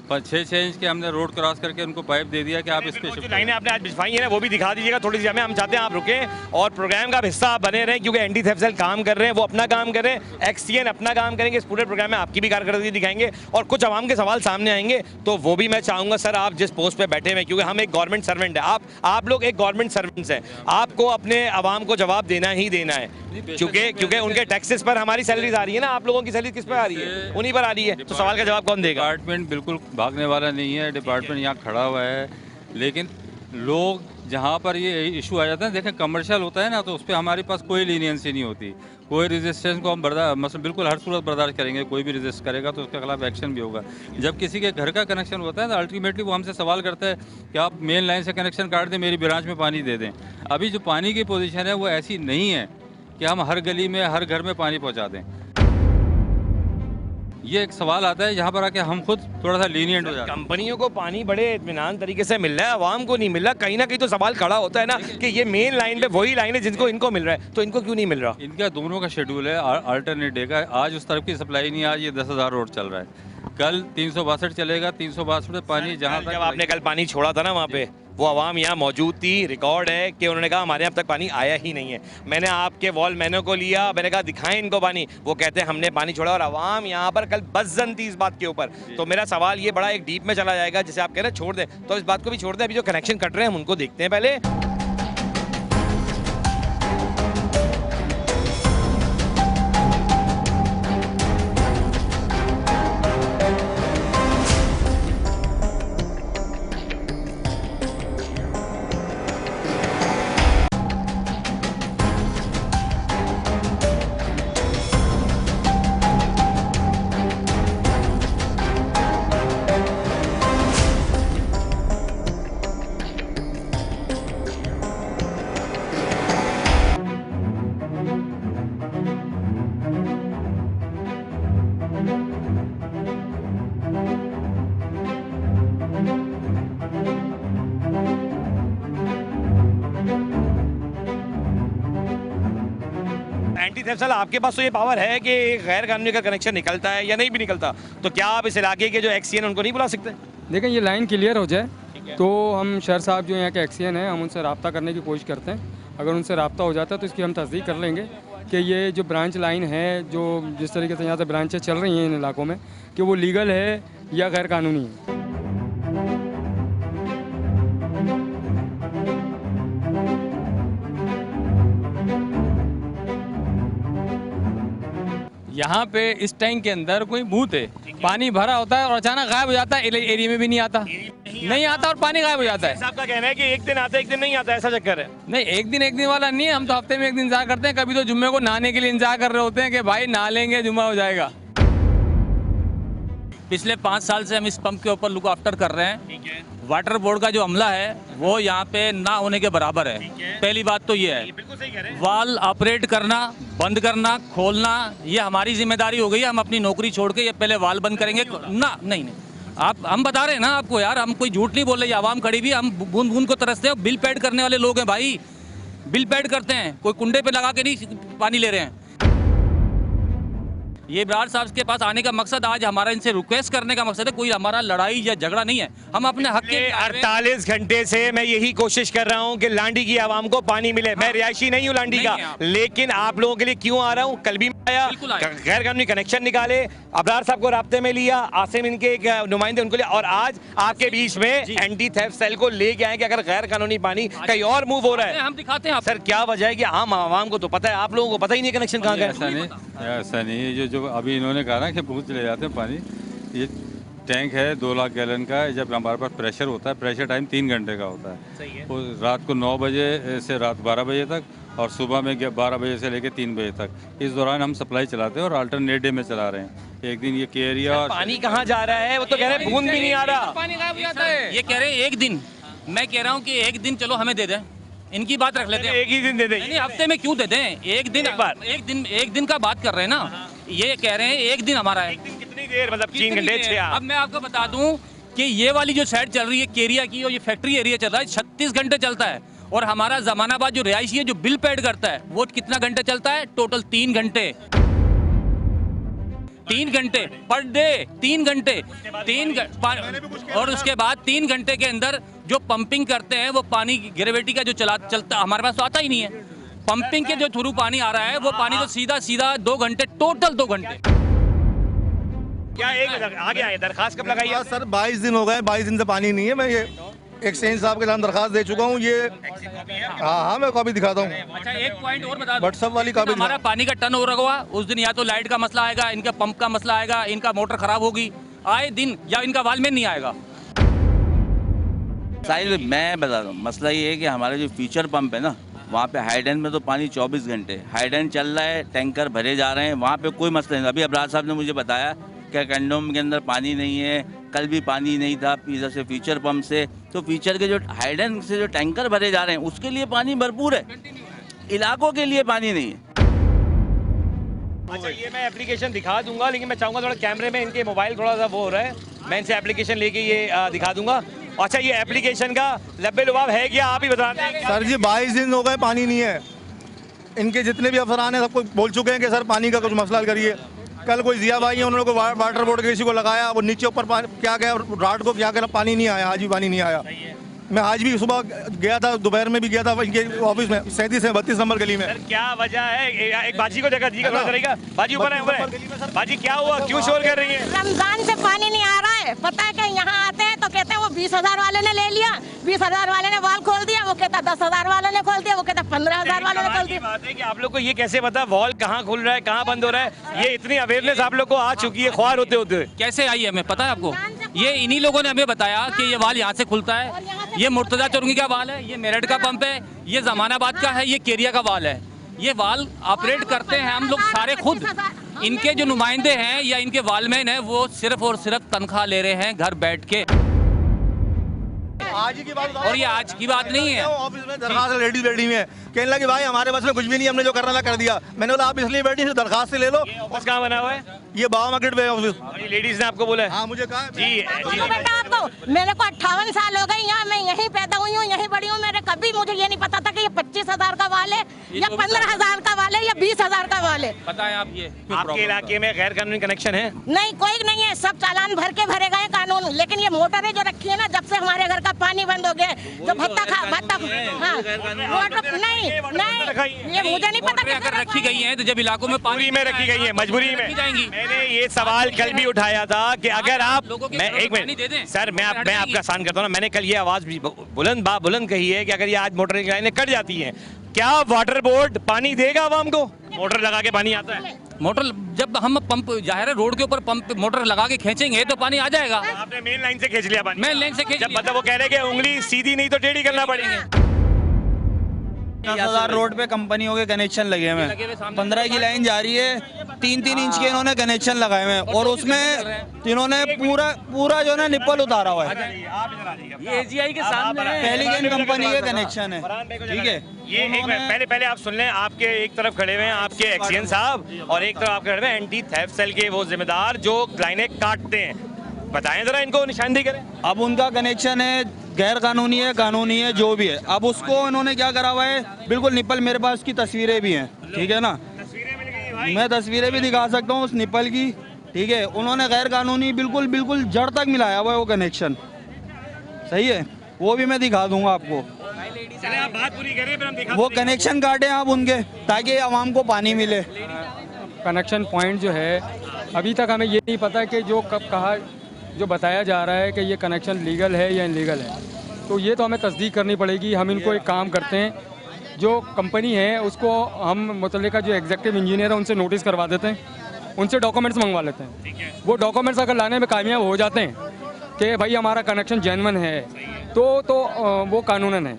पर 6-6 इंच के हमने रोड क्रॉस करके उनको पाइप दे दिया कि आप इस पे शिफ्ट। लाइनें आपने आज बिछवाई है ना, वो भी दिखा दीजिएगा थोड़ी सी हमें। हम चाहते हैं आप रुकें और प्रोग्राम का हिस्सा आप बने रहें, क्योंकि एंटी थेफ्ट सेल काम कर रहे हैं, वो अपना काम कर रहे हैं, एक्सीएन अपना काम करेंगे। इस पूरे प्रोग्राम में आपकी भी कारकर्दगी दिखाएंगे और कुछ आवाम के सवाल सामने आएंगे, तो वो भी मैं चाहूँगा सर आप जिस पोस्ट पर बैठे हुए, क्योंकि हम एक गवर्नमेंट सर्वेंट है, आप लोग एक गवर्नमेंट सर्वेंट्स हैं, आपको अपने आवाम को जवाब देना ही देना है, क्योंकि उनके टैक्सेस पर हमारी सैलरीज आ रही है ना। आप लोगों की सैलरी किस पर आ रही है? उन्हीं पर आ रही है। तो सवाल का जवाब कौन देगा? डिपार्टमेंट बिल्कुल भागने वाला नहीं है, डिपार्टमेंट यहाँ खड़ा हुआ है, लेकिन लोग जहाँ पर ये इशू आ जाता है, देखें कमर्शियल होता है ना, तो उस पर हमारे पास कोई लीनियंसी नहीं होती, कोई रेजिस्टेंस को हम मतलब बिल्कुल हर सूरत बर्दाश्त करेंगे। कोई भी रेजिस्ट करेगा तो उसके खिलाफ एक्शन भी होगा। जब किसी के घर का कनेक्शन होता है तो अल्टीमेटली वो हमसे सवाल करता है कि आप मेन लाइन से कनेक्शन काट दें, मेरी ब्रांच में पानी दे दें। अभी जो पानी की पोजीशन है वो ऐसी नहीं है कि हम हर गली में हर घर में पानी पहुँचा दें। ये एक सवाल आता है जहाँ पर आके हम खुद थोड़ा सा लीनियंट हो जाते हैं। कंपनियों को पानी बड़े इत्मीनान तरीके से मिल रहा है, आवाम को नहीं मिल रहा। कहीं ना कहीं तो सवाल खड़ा होता है ना कि ये मेन लाइन पे वही लाइन है जिनको इनको मिल रहा है, तो इनको क्यों नहीं मिल रहा? इनका दोनों का शेड्यूल है अल्टरनेट डे का। आज उस तरफ की सप्लाई नहीं, आज ये 10,000 रोड चल रहा है, कल 362 चलेगा। 362 में पानी जहाँ तक जब आपने कल पानी छोड़ा था ना वहाँ पे, वो आवाम यहाँ मौजूद थी, रिकॉर्ड है कि उन्होंने कहा हमारे यहाँ अब तक पानी आया ही नहीं है। मैंने आपके वॉल मैनों को लिया, मैंने कहा दिखाएं इनको पानी, वो कहते हैं हमने पानी छोड़ा, और आवाम यहाँ पर कल बज़्ज़न थी इस बात के ऊपर। तो मेरा सवाल ये बड़ा एक डीप में चला जाएगा, जिसे आप कह रहे हैं छोड़ दें, तो इस बात को भी छोड़ दें। अभी जो कनेक्शन कट रहे हैं हम उनको देखते हैं पहले। नैब साहब, आपके पास तो ये पावर है कि गैर कानूनी का कनेक्शन निकलता है या नहीं भी निकलता, तो क्या आप इस इलाके के जो एक्सीएन उनको नहीं बुला सकते? देखें ये लाइन क्लियर हो जाए तो हम शहर साहब जो यहाँ के एक्सीएन हैं हम उनसे रब्ता करने की कोशिश करते हैं। अगर उनसे रब्ता हो जाता है तो इसकी हम तस्दीक कर लेंगे कि ये जो ब्रांच लाइन है, जो जिस तरीके से यहाँ से ब्रांचें चल रही हैं इन इलाकों में, कि वो लीगल है या गैर कानूनी है। यहाँ पे इस टैंक के अंदर कोई बूथ है, पानी भरा होता है और अचानक गायब हो जाता है, एरिया में भी नहीं आता, नहीं आता और पानी गायब हो जाता है। साहब का कहना है कि एक दिन आता है एक दिन नहीं आता, ऐसा चक्कर है। नहीं, एक दिन वाला नहीं है, हम तो हफ्ते में एक दिन इंतजार करते हैं। कभी तो जुम्मे को नहाने के लिए इंतजार कर रहे होते हैं कि भाई नहा लेंगे जुम्मा हो जाएगा। पिछले 5 साल से हम इस पंप के ऊपर लुक आफ्टर कर रहे हैं। वाटर बोर्ड का जो अमला है वो यहाँ पे ना होने के बराबर है। पहली बात तो ये है, वाल ऑपरेट करना, बंद करना, खोलना, ये हमारी जिम्मेदारी हो गई है। हम अपनी नौकरी छोड़ के ये पहले वाल बंद करेंगे ना। नहीं, आप हम बता रहे हैं ना आपको यार, हम कोई झूठ नहीं बोल रहे। आवाम खड़ी भी, हम बूंद बूंद को तरसते हैं। बिल पेड करने वाले लोग हैं भाई, बिल पेड करते हैं, कोई कुंडे पे लगा के नहीं पानी ले रहे हैं। ये बराड़ साहब के पास आने का मकसद, आज हमारा इनसे रिक्वेस्ट करने का मकसद है, कोई हमारा लड़ाई या झगड़ा नहीं है। हम अपने हक के 48 घंटे से मैं यही कोशिश कर रहा हूं कि लांडी की आवाम को पानी मिले। मैं रिहायशी नहीं हूं लांडी का, लेकिन आप लोगों के लिए क्यों आ रहा हूं। कल भी आया, गैर कानूनी कनेक्शन निकाले, अबरार साहब को राब्ते में लिया, आसिम इनके एक नुमाइंदे उनको लिया, और आज आपके बीच में एंटी थेफ्ट सेल को लेके आए कि अगर गैर कानूनी पानी कहीं और मूव हो रहा है। हम दिखाते हैं सर, क्या वजह है कि आम आवाम को तो पता है, आप लोगों को पता ही नहीं कनेक्शन कहाँ गया। ऐसा नहीं, जो अभी इन्होंने कहा ना कि बहुत ले जाते हैं पानी, ये टैंक है 2 लाख गैलन का है। जब हमारे पास प्रेशर होता है, प्रेशर टाइम 3 घंटे का होता है। वो रात को 9 बजे से रात 12 बजे तक, और सुबह में 12 बजे से लेकर 3 बजे तक। इस दौरान हम सप्लाई चलाते हैं और अल्टरनेट डे में चला रहे हैं। एक दिन ये के एरिया और पानी कहाँ जा रहा है, वो तो कह रहे हैं बूंद भी नहीं आ रहा, पानी गायब हो जाता है। ये कह रहे हैं एक दिन, मैं कह रहा हूँ कि एक दिन चलो हमें दे दें, इनकी बात रख लेते हैं। एक ही दिन दे दें, नहीं, हफ्ते में क्यों दे दें, एक दिन एक दिन का बात कर रहे हैं ना। ये कह रहे हैं एक दिन हमारा है। कितनी देर, मतलब 3 घंटे 6। अब मैं आपको बता दूं कि ये वाली जो साइड चल रही है केरिया की, और ये फैक्ट्री एरिया चल रहा है, 36 घंटे चलता है। और हमारा जमानाबाद जो रिहायशी है, जो बिल पेड करता है, वो कितना घंटे चलता है, टोटल 3 घंटे। 3 घंटे पर डे, 3 घंटे, और उसके बाद 3 घंटे के अंदर जो पंपिंग करते हैं, वो पानी ग्रेविटी का जो चलता हमारे पास तो आता ही नहीं है। पंपिंग के जो थ्रू पानी आ रहा है, वो पानी तो सीधा 2 घंटे, टोटल 2 घंटे। क्या एक आगे आए, दरखास्त कब लगाई है? सर 22 दिन हो गए, 22 दिन से पानी नहीं है। मैं ये एक्सचेंज साहब के नाम दरखास्त दे चुका हूँ। ये हाँ, मैं कॉपी दिखाता हूँ। अच्छा, एक पॉइंट और बता दो, व्हाट्सएप वाली कॉपी। हमारा पानी का टर्न ओवर हुआ उस दिन, या तो लाइट का मसला आएगा, इनका पंप का मसला आएगा, इनका मोटर खराब होगी आए दिन, या इनका वाल में नहीं आएगा। साहिल, मैं बता रहा हूँ, मसला ये है कि हमारे जो फ्यूचर पंप है ना, वहाँ पे हाइडेन में तो पानी 24 घंटे हाइडेन चल रहा है, टैंकर भरे जा रहे हैं, वहाँ पे कोई मसला नहीं। अभी अबरार साहब ने मुझे बताया कि कंडोम के अंदर पानी नहीं है, कल भी पानी नहीं था इधर से फ्यूचर पंप से। तो फ्यूचर के जो हाइडेन से जो टैंकर भरे जा रहे हैं, उसके लिए पानी भरपूर है, इलाकों के लिए पानी नहीं है। अच्छा, ये मैं एप्लीकेशन दिखा दूंगा, लेकिन मैं चाहूँगा थोड़ा कैमरे में इनके मोबाइल थोड़ा सा वो हो रहा है, मैं इनसे एप्लीकेशन लेके ये दिखा दूंगा। अच्छा, ये एप्लीकेशन का लब्बे लुबाब है क्या, आप ही बता दें। सर जी 22 दिन हो गए, पानी नहीं है। इनके जितने भी अफसरान हैं सबको बोल चुके हैं कि सर पानी का कुछ मसला हल करिए। कल कोई जिया भाई है, उन्होंने को वाटर बोर्ड के किसी को लगाया, वो नीचे ऊपर क्या गया, रात को क्या करा, पानी नहीं आया, आज भी पानी नहीं आया। मैं आज भी सुबह गया था, दोपहर में भी गया था इनके ऑफिस में, 37 से 32 नंबर गली में। सर क्या वजह है, एक बाजी को जगह जी का करेगा, बाजी ऊपर है, बाजी क्या हुआ, क्यों शोर कर रही है? रमजान से पानी नहीं आ रहा है, पता है कि यहाँ आते हैं तो कहते हैं वो 20,000 वाले ने ले लिया, 20,000 वाले ने वाल खोल दिया, वो कहता 10,000 वाले ने खोल दिया, वो कहता 15,000 वाले ने खोल दिया। बात है कि आप लोग को ये कैसे पता वॉल कहाँ खुल रहा है, कहाँ बंद हो रहा है, ये इतनी अवेयरनेस आप लोग को आ चुकी है ख्वार होते होते? कैसे आई है हमें पता है आपको? ये इन्हीं लोगों ने हमें बताया कि ये वाल यहाँ से खुलता है, ये मुर्तजा चौरंगी का वाल है, ये मेरठ का पंप है, ये जमानाबाद का है, ये केरिया का वाल है। ये वाल ऑपरेट करते हैं हम लोग सारे खुद। इनके जो नुमाइंदे हैं या इनके वालमैन हैं, वो सिर्फ और सिर्फ तनख्वाह ले रहे हैं घर बैठ के। आज की बात, और ये आज की बात नहीं है। ऑफिस में दरखास्त लेडीज बैठी हुई है, कहने लगे भाई हमारे बस में कुछ भी नहीं, हमने जो करना था कर दिया। मैंने बोला आप इसलिए बैठी, दरखास्त से ले लो। ऑफिस कहाँ बना हुआ है? ये बाबा मार्केट पे ऑफिस। लेडीज ने आपको बोला है? हाँ, मुझे कहा जी बेटा आपको, मेरे को 58 साल हो गए यहाँ, मैं यहीं पैदा हुई हूँ, यहीं बड़ी हूँ। मेरे कभी मुझे ये नहीं पता था कि ये 25 25,000 का वाले या 15,000 का वाले या 20,000 का वाले। बताएं आप ये आपके इलाके में गैर कानूनी कनेक्शन है? नहीं, कोई नहीं है, सब चालान भर के भरे गए कानून। लेकिन ये मोटरें जो रखी है ना, जब से हमारे घर का पानी बंद हो गया, जो भत्ता हाँ, मोटर नहीं, ये मुझे नहीं पता अगर रखी गई है तो जब इलाकों में पानी में रखी गई है, मजबूरी में जाएंगी। मैंने ये सवाल कल भी उठाया था कि अगर आप एक पानी दे दें। मिनट सर, मैं आपका आसान करता हूँ ना। मैंने कल ये आवाज भी बुलंद कही है कि अगर ये आज मोटर की लाइनें कट जाती हैं, क्या वाटर बोर्ड पानी देगा आवाम को? मोटर लगा के पानी आता है। मोटर जब हम पंप जाहिर है रोड के ऊपर पंप मोटर लगा के खींचेंगे तो पानी आ जाएगा। आपने मेन लाइन से खींच लिया पानी। मेन लाइन से खींच जब मतलब वो कह रहे हैं कि उंगली सीधी नहीं तो टेढ़ी करना पड़ेगी। 10,000 रोड पे कंपनियों के कनेक्शन लगे हुए हैं, 15 की लाइन जा रही है, 3-3 इंच के इन्होंने कनेक्शन लगाए हुए हैं और उसमें इन्होंने पूरा जो है निप्पल उतारा हुआ है। ये एजीआई के सामने पहली कंपनी के कनेक्शन है, ठीक है। ये एक पहले आप सुन लें। आपके एक तरफ खड़े हुए हैं आपके एक्सीएन साहब और एक तरफ आप खड़े हुए हैं एंटी थेफ्ट सेल के वो जिम्मेदार जो लाइनें काटते हैं। बताएं जरा, इनको निशानदेही करें। अब उनका कनेक्शन है, गैर कानूनी है, कानूनी है, जो भी है। अब उसको इन्होंने क्या करा हुआ है, बिल्कुल निप्पल, मेरे पास की तस्वीरें भी हैं, ठीक है ना, मैं तस्वीरें भी दिखा सकता हूँ उस निप्पल की, ठीक है। उन्होंने गैर कानूनी बिल्कुल जड़ तक मिलाया हुआ है वो कनेक्शन, सही है, वो भी मैं दिखा दूंगा आपको। चले आप बात पूरी करें फिर हम दिखा। वो कनेक्शन काटे आप उनके, ताकि आवाम को पानी मिले। कनेक्शन पॉइंट जो है, अभी तक हमें ये नहीं पता कि जो कब कहा, जो बताया जा रहा है कि ये कनेक्शन लीगल है या इनलीगल है, तो ये तो हमें तस्दीक करनी पड़ेगी। हम इनको एक काम करते हैं, जो कंपनी है उसको हम मुतल्लिका जो एग्जीक्यूटिव इंजीनियर है उनसे नोटिस करवा देते हैं, उनसे डॉक्यूमेंट्स मंगवा लेते हैं। वो डॉक्यूमेंट्स अगर लाने में कामयाब हो जाते हैं कि भाई हमारा कनेक्शन जेन्युइन है तो वो कानूनन है।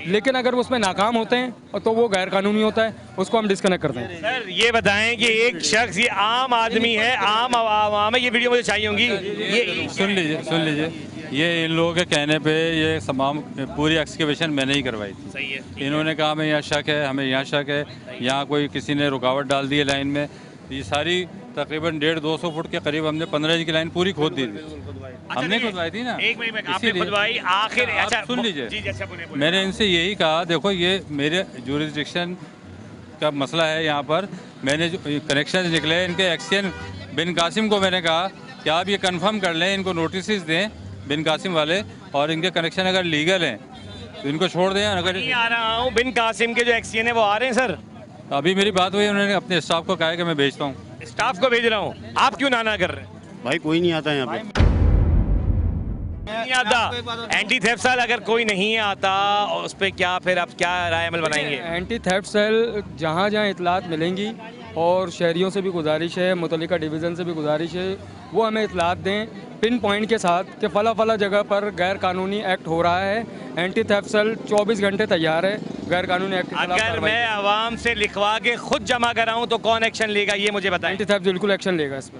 लेकिन अगर वो उसमें नाकाम होते हैं तो वो गैर कानूनी होता है, उसको हम डिस्कनेक्ट करते हैं। सर ये बताएं कि एक शख्स, ये आम आदमी है, आम आवाम है, ये वीडियो मुझे चाहिए होंगी। ये सुन लीजिए, ये इन लोगों के कहने पे ये तमाम पूरी एक्सकेवेशन मैंने ही करवाई थी। सही है। इन्होंने कहा हमें यहाँ शक है, हमें यहाँ शक है, यहाँ कोई किसी ने रुकावट डाल दी है लाइन में। ये सारी तकरीबन 150-200 फुट के करीब हमने 15 इंच की लाइन पूरी खोद दी थी। हमने खुदवाई थी ना, एक मिनट आपने खुदवाई आखिर। अच्छा सुन लीजिए, मैंने इनसे यही कहा, देखो ये मेरे जुरिस्डिक्शन का मसला है यहाँ पर। मैंने जो कनेक्शन निकले इनके एक्सीएन बिन कासिम को मैंने कहा कि आप ये कंफर्म कर लें, इनको नोटिस दें बिन कासिम वाले, और इनके कनेक्शन अगर लीगल हैं तो इनको छोड़ दें। अगर नहीं आ रहा हूँ, बिन कासिम के जो एक्सीएन है वो आ रहे हैं सर। अभी मेरी बात हुई, उन्होंने अपने स्टाफ को कहा है कि मैं भेजता हूँ। स्टाफ को भेज रहा हूँ, आप क्यों ना कर रहे हैं? भाई कोई नहीं आता यहाँ पे, नहीं आता। एंटी थेफ्ट सेल अगर कोई नहीं आता उस पर क्या फिर आप क्या राय अमल बनाएंगे? एंटी थेफ्ट सेल जहाँ जहाँ इतलात मिलेंगी, और शहरियों से भी गुजारिश है, मुतल्लिका डिवीज़न से भी गुजारिश है, वो हमें इतलात दें पिन पॉइंट के साथ कि फला जगह पर गैर कानूनी एक्ट हो रहा है। एंटी थेफ्ट सेल 24 घंटे तैयार है गैर कानूनी एक्ट। अगर मैं आवाम से लिखवा के खुद जमा कराऊं तो कौन एक्शन लेगा, ये मुझे बताएं। एंटी थेफ्ट बिल्कुल एक्शन लेगा इस पर,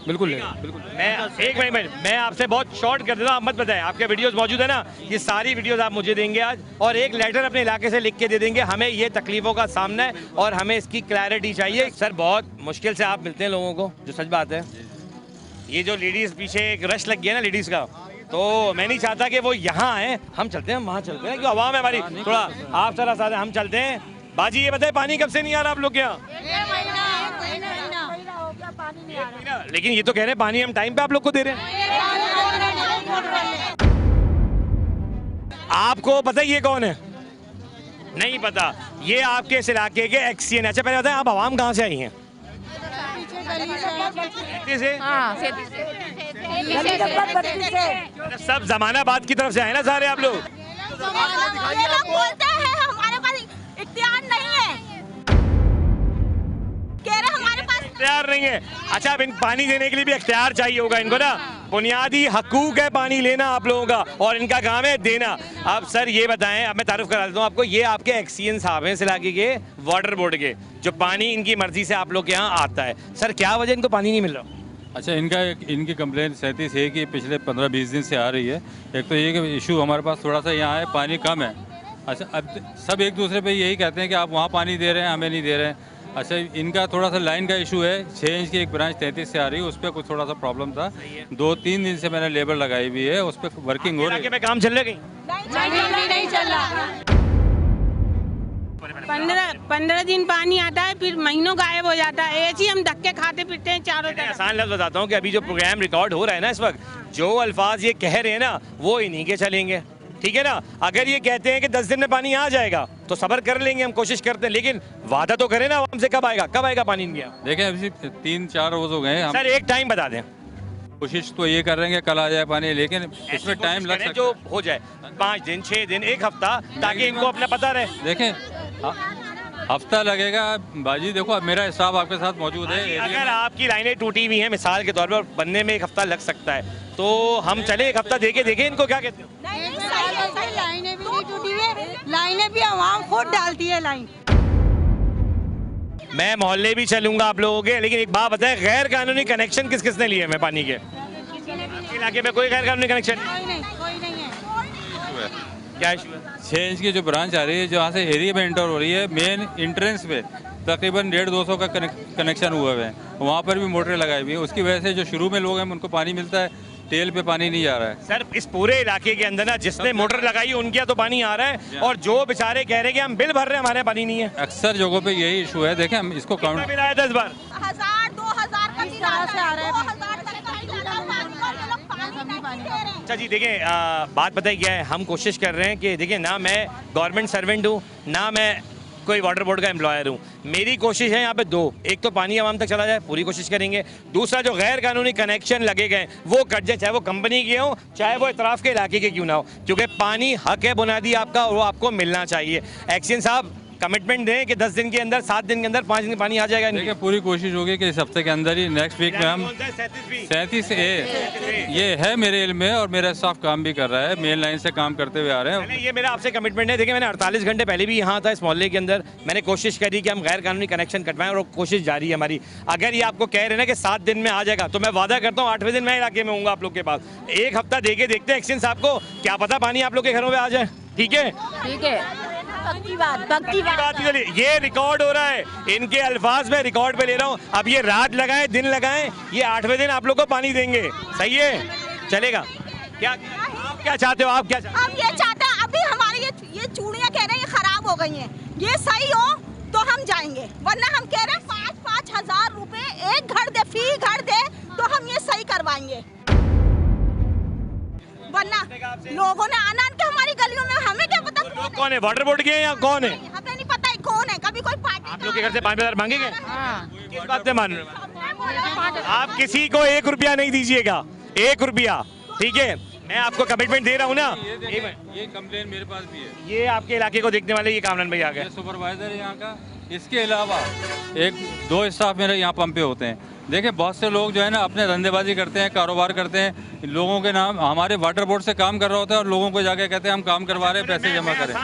बिल्कुल लेगा, बिल्कुल। मैं एक मिनट, मैं आपसे बहुत शॉर्ट कर देता हूँ, आप मत बताएं। आपके वीडियोस मौजूद है ना, ये सारी वीडियोस आप मुझे देंगे आज, और एक लेटर अपने इलाके से लिख के दे देंगे। हमें ये तकलीफों का सामना है और हमें इसकी क्लैरिटी चाहिए। सर बहुत मुश्किल से आप मिलते हैं लोगों को, जो सच बात है। ये जो लेडीज़ पीछे एक रश लग गया ना लेडीज़ का, तो मैं नहीं चाहता कि वो यहाँ आए, हम चलते हैं, हम वहाँ चलते हैं, क्यों आवाम है हमारी, थोड़ा आप जरा साथ हम चलते हैं। बाजी ये बताए पानी कब से नहीं आ रहा आप लोग क्या? लेकिन ये तो कह रहे हैं पानी हम टाइम पे आप लोग को दे रहे हैं। आपको पता है ये कौन है? नहीं पता। ये आपके इस इलाके के एक्सीएन। अच्छा पहले बताएं, आप आवाम कहाँ से आई हैं? से? सब जमानाबाद की तरफ से आए ना सारे आप लोग? हमारे पास इख्तियार नहीं है, कह रहे हमारे पास इख्तियार नहीं है। अच्छा अब इन पानी देने के लिए भी इख्तियार चाहिए होगा इनको ना, बुनियादी हकूक है पानी लेना आप लोगों का, और इनका काम है देना। अब सर ये बताएं, अब मैं तारुफ करा देता हूँ आपको, ये आपके एक्सीएन साहब हैं इस इलाके के वाटर बोर्ड के, जो पानी इनकी मर्जी से आप लोग के यहाँ आता है। सर क्या वजह इनको पानी नहीं मिल रहा? अच्छा इनकी कंप्लेंट 37 है कि पिछले 15-20 दिन से आ रही है। एक तो ये कि इशू हमारे पास थोड़ा सा यहाँ है, पानी कम है। अच्छा अब सब एक दूसरे पे यही कहते हैं कि आप वहाँ पानी दे रहे हैं, हमें नहीं दे रहे हैं। अच्छा इनका थोड़ा सा लाइन का इशू है, 6 इंच की एक ब्रांच 33 से आ रही है, उस पर कुछ थोड़ा सा प्रॉब्लम था। 2-3 दिन से मैंने लेबर लगाई हुई है, उस पर वर्किंग हो रही है। काम चल रहा है? नहीं चल रहा। 15 15 दिन पानी आता है, फिर महीनों गायब हो जाता है। ऐसे ही हम धक्के खाते फिरते हैं चारों तरफ। आसान लफ्ज़ बताता हूँ कि अभी जो प्रोग्राम रिकॉर्ड हो रहा है ना इस वक्त, जो अल्फाज ये कह रहे हैं ना वो इन्हीं के चलेंगे, ठीक है ना। अगर ये कहते हैं कि 10 दिन में पानी आ जाएगा तो सब्र कर लेंगे, हम कोशिश करते हैं, लेकिन वादा तो करें ना हमसे, कब आएगा पानी इनके यहाँ। देखें अभी 3-4 रोज हो गए हैं, सर एक टाइम बता दें। कोशिश तो ये कर रहे हैं कि कल आ जाए पानी, लेकिन इसमें टाइम लग सकता है। जो हो जाए 5 दिन 6 दिन 1 हफ्ता, ताकि इनको अपना पता रहे। देखें हफ्ता लगेगा बाजी, देखो अब मेरा स्टाफ आपके साथ मौजूद है। अगर आपकी लाइनें टूटी हुई हैं मिसाल के तौर पर, बनने में 1 हफ्ता लग सकता है, तो हम चले 1 हफ्ता देखे इनको क्या कहते हैं। लाइनें भी नहीं टूटी हुई, लाइनें भी आवाम खुद डालती है लाइन। मैं मोहल्ले भी चलूंगा आप लोगों के, लेकिन एक बात बताएं, गैर कानूनी कनेक्शन किस किसने लिए हैं पानी के इलाके में? कोई गैर कानूनी कनेक्शन कोई नहीं है। क्या इशू है? 6 इंच की जो ब्रांच आ रही है, जहाँ से एरिया में एंटर हो रही है, मेन इंट्रेंस पे तकरीबन 150-200 का कनेक्शन हुआ है, वहाँ पर भी मोटरें लगाई हुई है। उसकी वजह से जो शुरू में लोग हैं उनको पानी मिलता है, टेल पे पानी नहीं आ रहा है। सर इस पूरे इलाके के अंदर ना जिसने मोटर लगाई उनके यहाँ तो पानी आ रहा है, और जो बेचारे कह रहे हैं कि हम बिल भर रहे हैं हमारे पानी नहीं है। अक्सर जगहों पे यही इशू है। देखें हम इसको काउंट बिल आया 10 बार 1000-2000 का बिल आ रहा है। अच्छा जी देखें, बात पता है क्या है, हम कोशिश कर रहे हैं कि देखिए ना मैं गवर्नमेंट सर्वेंट हूँ ना मैं कोई वाटर बोर्ड का एम्प्लॉयर हूँ। मेरी कोशिश है यहाँ पे 2, एक तो पानी आवाम तक चला जाए, पूरी कोशिश करेंगे। दूसरा जो गैर कानूनी कनेक्शन लगे गए वो कट जाए, चाहे वो कंपनी के हों चाहे वो इतराफ़ के इलाके के क्यों ना हो, क्योंकि पानी हक है बुनियादी आपका और वो आपको मिलना चाहिए। एक्शन साहब कमिटमेंट दें कि 10 दिन के अंदर, 7 दिन के अंदर, 5 दिन पानी आ जाएगा। देखिए पूरी कोशिश होगी कि इस हफ्ते के अंदर ही, नेक्स्ट वीक में हम 37A ये है मेरे इल्म में, और मेरा स्टाफ काम भी कर रहा है, मेन लाइन से काम करते हुए आ रहे हैं। ये मेरा आपसे कमिटमेंट है। देखिए मैंने 48 घंटे पहले भी यहाँ था इस मोहल्ले के अंदर, मैंने कोशिश करी कि हम गैर कानूनी कनेक्शन कटवाएं, और कोशिश जारी है हमारी। अगर ये आपको कह रहे हैं ना कि 7 दिन में आ जाएगा, तो मैं वादा करता हूँ 8वें दिन मैं इलाके में हूँ आप लोग के पास। 1 हफ्ता देके देखते हैं एक्शन साहब को, क्या पता पानी आप लोग के घरों में आ जाए। ठीक है पक्की बात। ये रिकॉर्ड हो रहा है, इनके अल्फाज में रिकॉर्ड पे ले रहा हूँ। अब ये रात लगाएं दिन लगाएं, ये 8वें दिन आप लोग को पानी देंगे। सही है, चलेगा? क्या आप क्या चाहते हो? आप क्या चाहते हो? हम ये चाहते हैं, अभी हमारी ये चूड़ियाँ कह रहे हैं ये खराब हो गई हैं, ये सही हो तो हम जाएंगे, वरना हम कह रहे हैं 5-5 हजार रुपए एक घर दे, फी घर दे तो हम ये सही करवाएंगे। वरना लोगों ने आना के हमारी गलियों में, हमें क्या पता लोग कौन है, वाटर बोर्ड के हैं या कौन है? हमें नहीं पता कौन है। कभी कोई पार्टी आप लोग के घर से 5,000 मांगेंगे? किस बात से मान रहे हो? आप किसी को 1 रुपया नहीं दीजिएगा, 1 रुपया, ठीक है? मैं आपको कमिटमेंट दे रहा हूँ ना। ये कंप्लेन मेरे पास भी है। ये आपके इलाके को देखने वाले ये कामरान भाई आ गए, सुपरवाइजर है यहाँ का। इसके अलावा 1-2 स्टाफ मेरे यहाँ पंप पे होते हैं। देखिए बहुत से लोग जो है ना अपने धंधेबाजी करते हैं, कारोबार करते हैं, लोगों के नाम हमारे वाटर बोर्ड से काम कर रहा होता है, और लोगों को जाके कहते हैं हम काम करवा रहे हैं, पैसे जमा करें।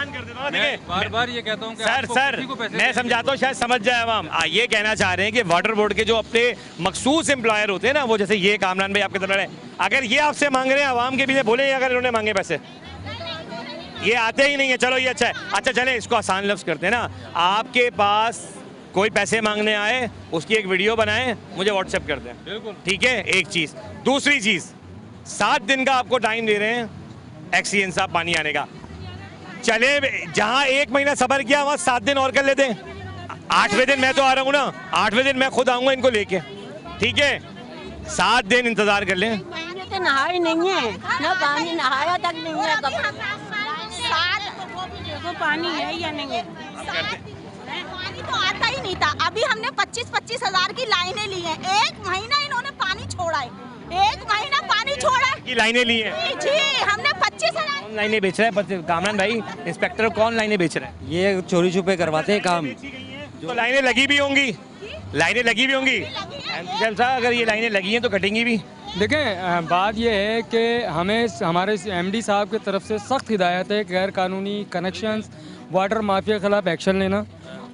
मैं बार-बार ये कहता हूँ कि सर मैं समझाता हूँ, शायद समझ जाए आवाम। ये कहना चाह रहे हैं कि वाटर बोर्ड के जो अपने मखसूस एम्प्लॉयर होते हैं ना, वो जैसे ये कामरान भाई आपके तरफ है, अगर ये आपसे मांग रहे हैं आवाम के पीछे, बोले अगर इन्होंने मांगे पैसे, ये आते ही नहीं है। चलो ये अच्छा है। अच्छा चले इसको आसान लफ्ज़ करते हैं ना, आपके पास कोई पैसे मांगने आए, उसकी एक वीडियो बनाएं, मुझे व्हाट्सएप कर दें। बिल्कुल ठीक है, एक चीज़। दूसरी चीज़, 7 दिन का आपको टाइम दे रहे हैं एक्सीएन साहब पानी आने का। चले जहां 1 महीना सब्र किया वहां 7 दिन और कर लेते हैं। 8वें दिन मैं तो आ रहा हूँ ना, 8वें दिन मैं खुद आऊँगा इनको लेके, ठीक है? 7 दिन इंतजार कर लें। तो नहाई नहीं है ना, पानी नहाया तक नहीं है। देखो पानी है या नहीं है, पानी तो आता ही नहीं था। अभी हमने 25-25 हजार की लाइनें ली हैं, 1 महीना इन्होंने पानी छोड़ा है, 1 महीना पानी छोड़ा है। लाइनें ली हैं जी, हमने 25,000 कौन लाइनें बेच रहा है? कामरान भाई इंस्पेक्टर कौन लाइनें बेच रहा है? ये चोरी छुपे करवाते हैं काम। तो लाइनें लगी भी होंगी, लाइनें लगी भी होंगी। साहब अगर ये लाइनें लगी हैं तो कटेंगी भी। देखें बात यह है कि हमें हमारे एमडी साहब की तरफ से सख्त हिदायत है गैर कानूनी कनेक्शंस, वाटर माफिया के खिलाफ एक्शन लेना।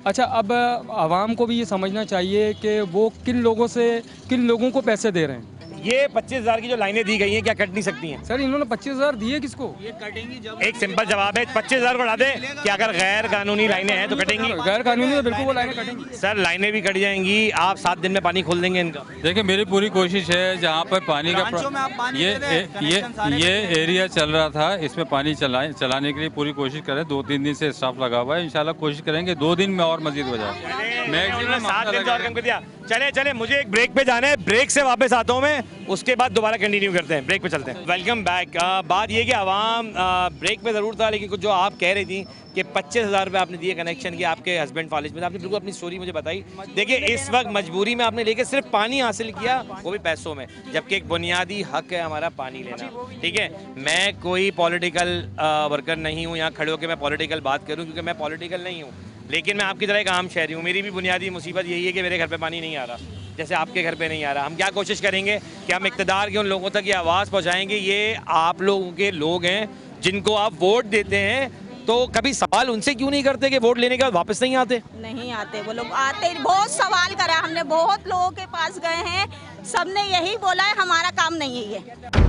अच्छा, अब आवाम को भी ये समझना चाहिए कि वो किन लोगों को पैसे दे रहे हैं। ये 25,000 की जो लाइनें दी गई हैं क्या कट नहीं सकती हैं? सर इन्होंने 25,000 दिए किसको? ये कटेंगी जब एक सिंपल जवाब है, 25,000 को हटा दे कि अगर गैर कानूनी लाइनें हैं तो कटेंगी। गैर कानूनी तो बिल्कुल वो लाइनें कटेंगी सर लाइनें भी कट जाएंगी, आप 7 दिन में पानी खोल देंगे इनका? देखिए मेरी पूरी कोशिश है जहाँ पर पानी का ब्रांचों में आप पानी ये दे दें, कनेक्शन सारे ये एरिया चल रहा था, इसमें पानी चलाने के लिए पूरी कोशिश करें। 2-3 दिन से स्टाफ लगा हुआ है, इंशाल्लाह कोशिश करेंगे 2 दिन में और मजीद हो जाए। मैक्सिमम 7 दिन और कम कर दिया। चले मुझे एक ब्रेक पे जाना है, ब्रेक से वापस आता हूँ मैं, उसके बाद दोबारा कंटिन्यू करते हैं, ब्रेक पे चलते हैं। Welcome back. बात ये कि आवाम ब्रेक पे ज़रूर था, लेकिन कुछ जो आप कह रही थी कि 25,000 रुपये आपने दिए कनेक्शन के आपके हस्बैंड फालिज में, आपने बिल्कुल अपनी स्टोरी मुझे बताई। देखिए इस वक्त मजबूरी में आपने लेके सिर्फ पानी हासिल किया, वो भी पैसों में, जबकि एक बुनियादी हक है हमारा पानी लेना। ठीक है, मैं कोई पॉलिटिकल वर्कर नहीं हूँ यहाँ खड़े होकर मैं पॉलिटिकल बात करूँ, क्योंकि मैं पॉलिटिकल नहीं हूँ, लेकिन मैं आपकी तरह एक आम शहरी हूँ। मेरी भी बुनियादी मुसीबत यही है कि मेरे घर पे पानी नहीं आ रहा, जैसे आपके घर पे नहीं आ रहा। हम क्या कोशिश करेंगे कि हम इक़्तिदार के उन लोगों तक ये आवाज़ पहुँचाएँगे। ये आप लोगों के लोग हैं जिनको आप वोट देते हैं, तो कभी सवाल उनसे क्यों नहीं करते कि वोट लेने के बाद वापस नहीं आते? नहीं आते, वो लोग आते, बहुत सवाल करा हमने, बहुत लोगों के पास गए हैं, सबने यही बोला है हमारा काम नहीं है ये।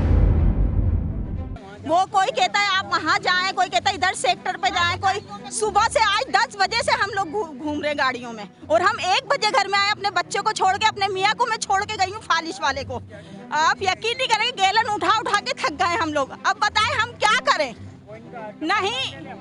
वो कोई कहता है आप वहाँ जाएं, कोई कहता है इधर सेक्टर पे जाएं, कोई सुबह से आज 10 बजे से हम लोग घूम रहे गाड़ियों में, और हम 1 बजे घर में आए, अपने बच्चे को छोड़ के, अपने मियाँ को मैं छोड़ के गई हूँ फालिश वाले को। आप यकीन नहीं करेंगे, गैलन उठा उठा के थक गए हम लोग। अब बताएं हम क्या करें? नहीं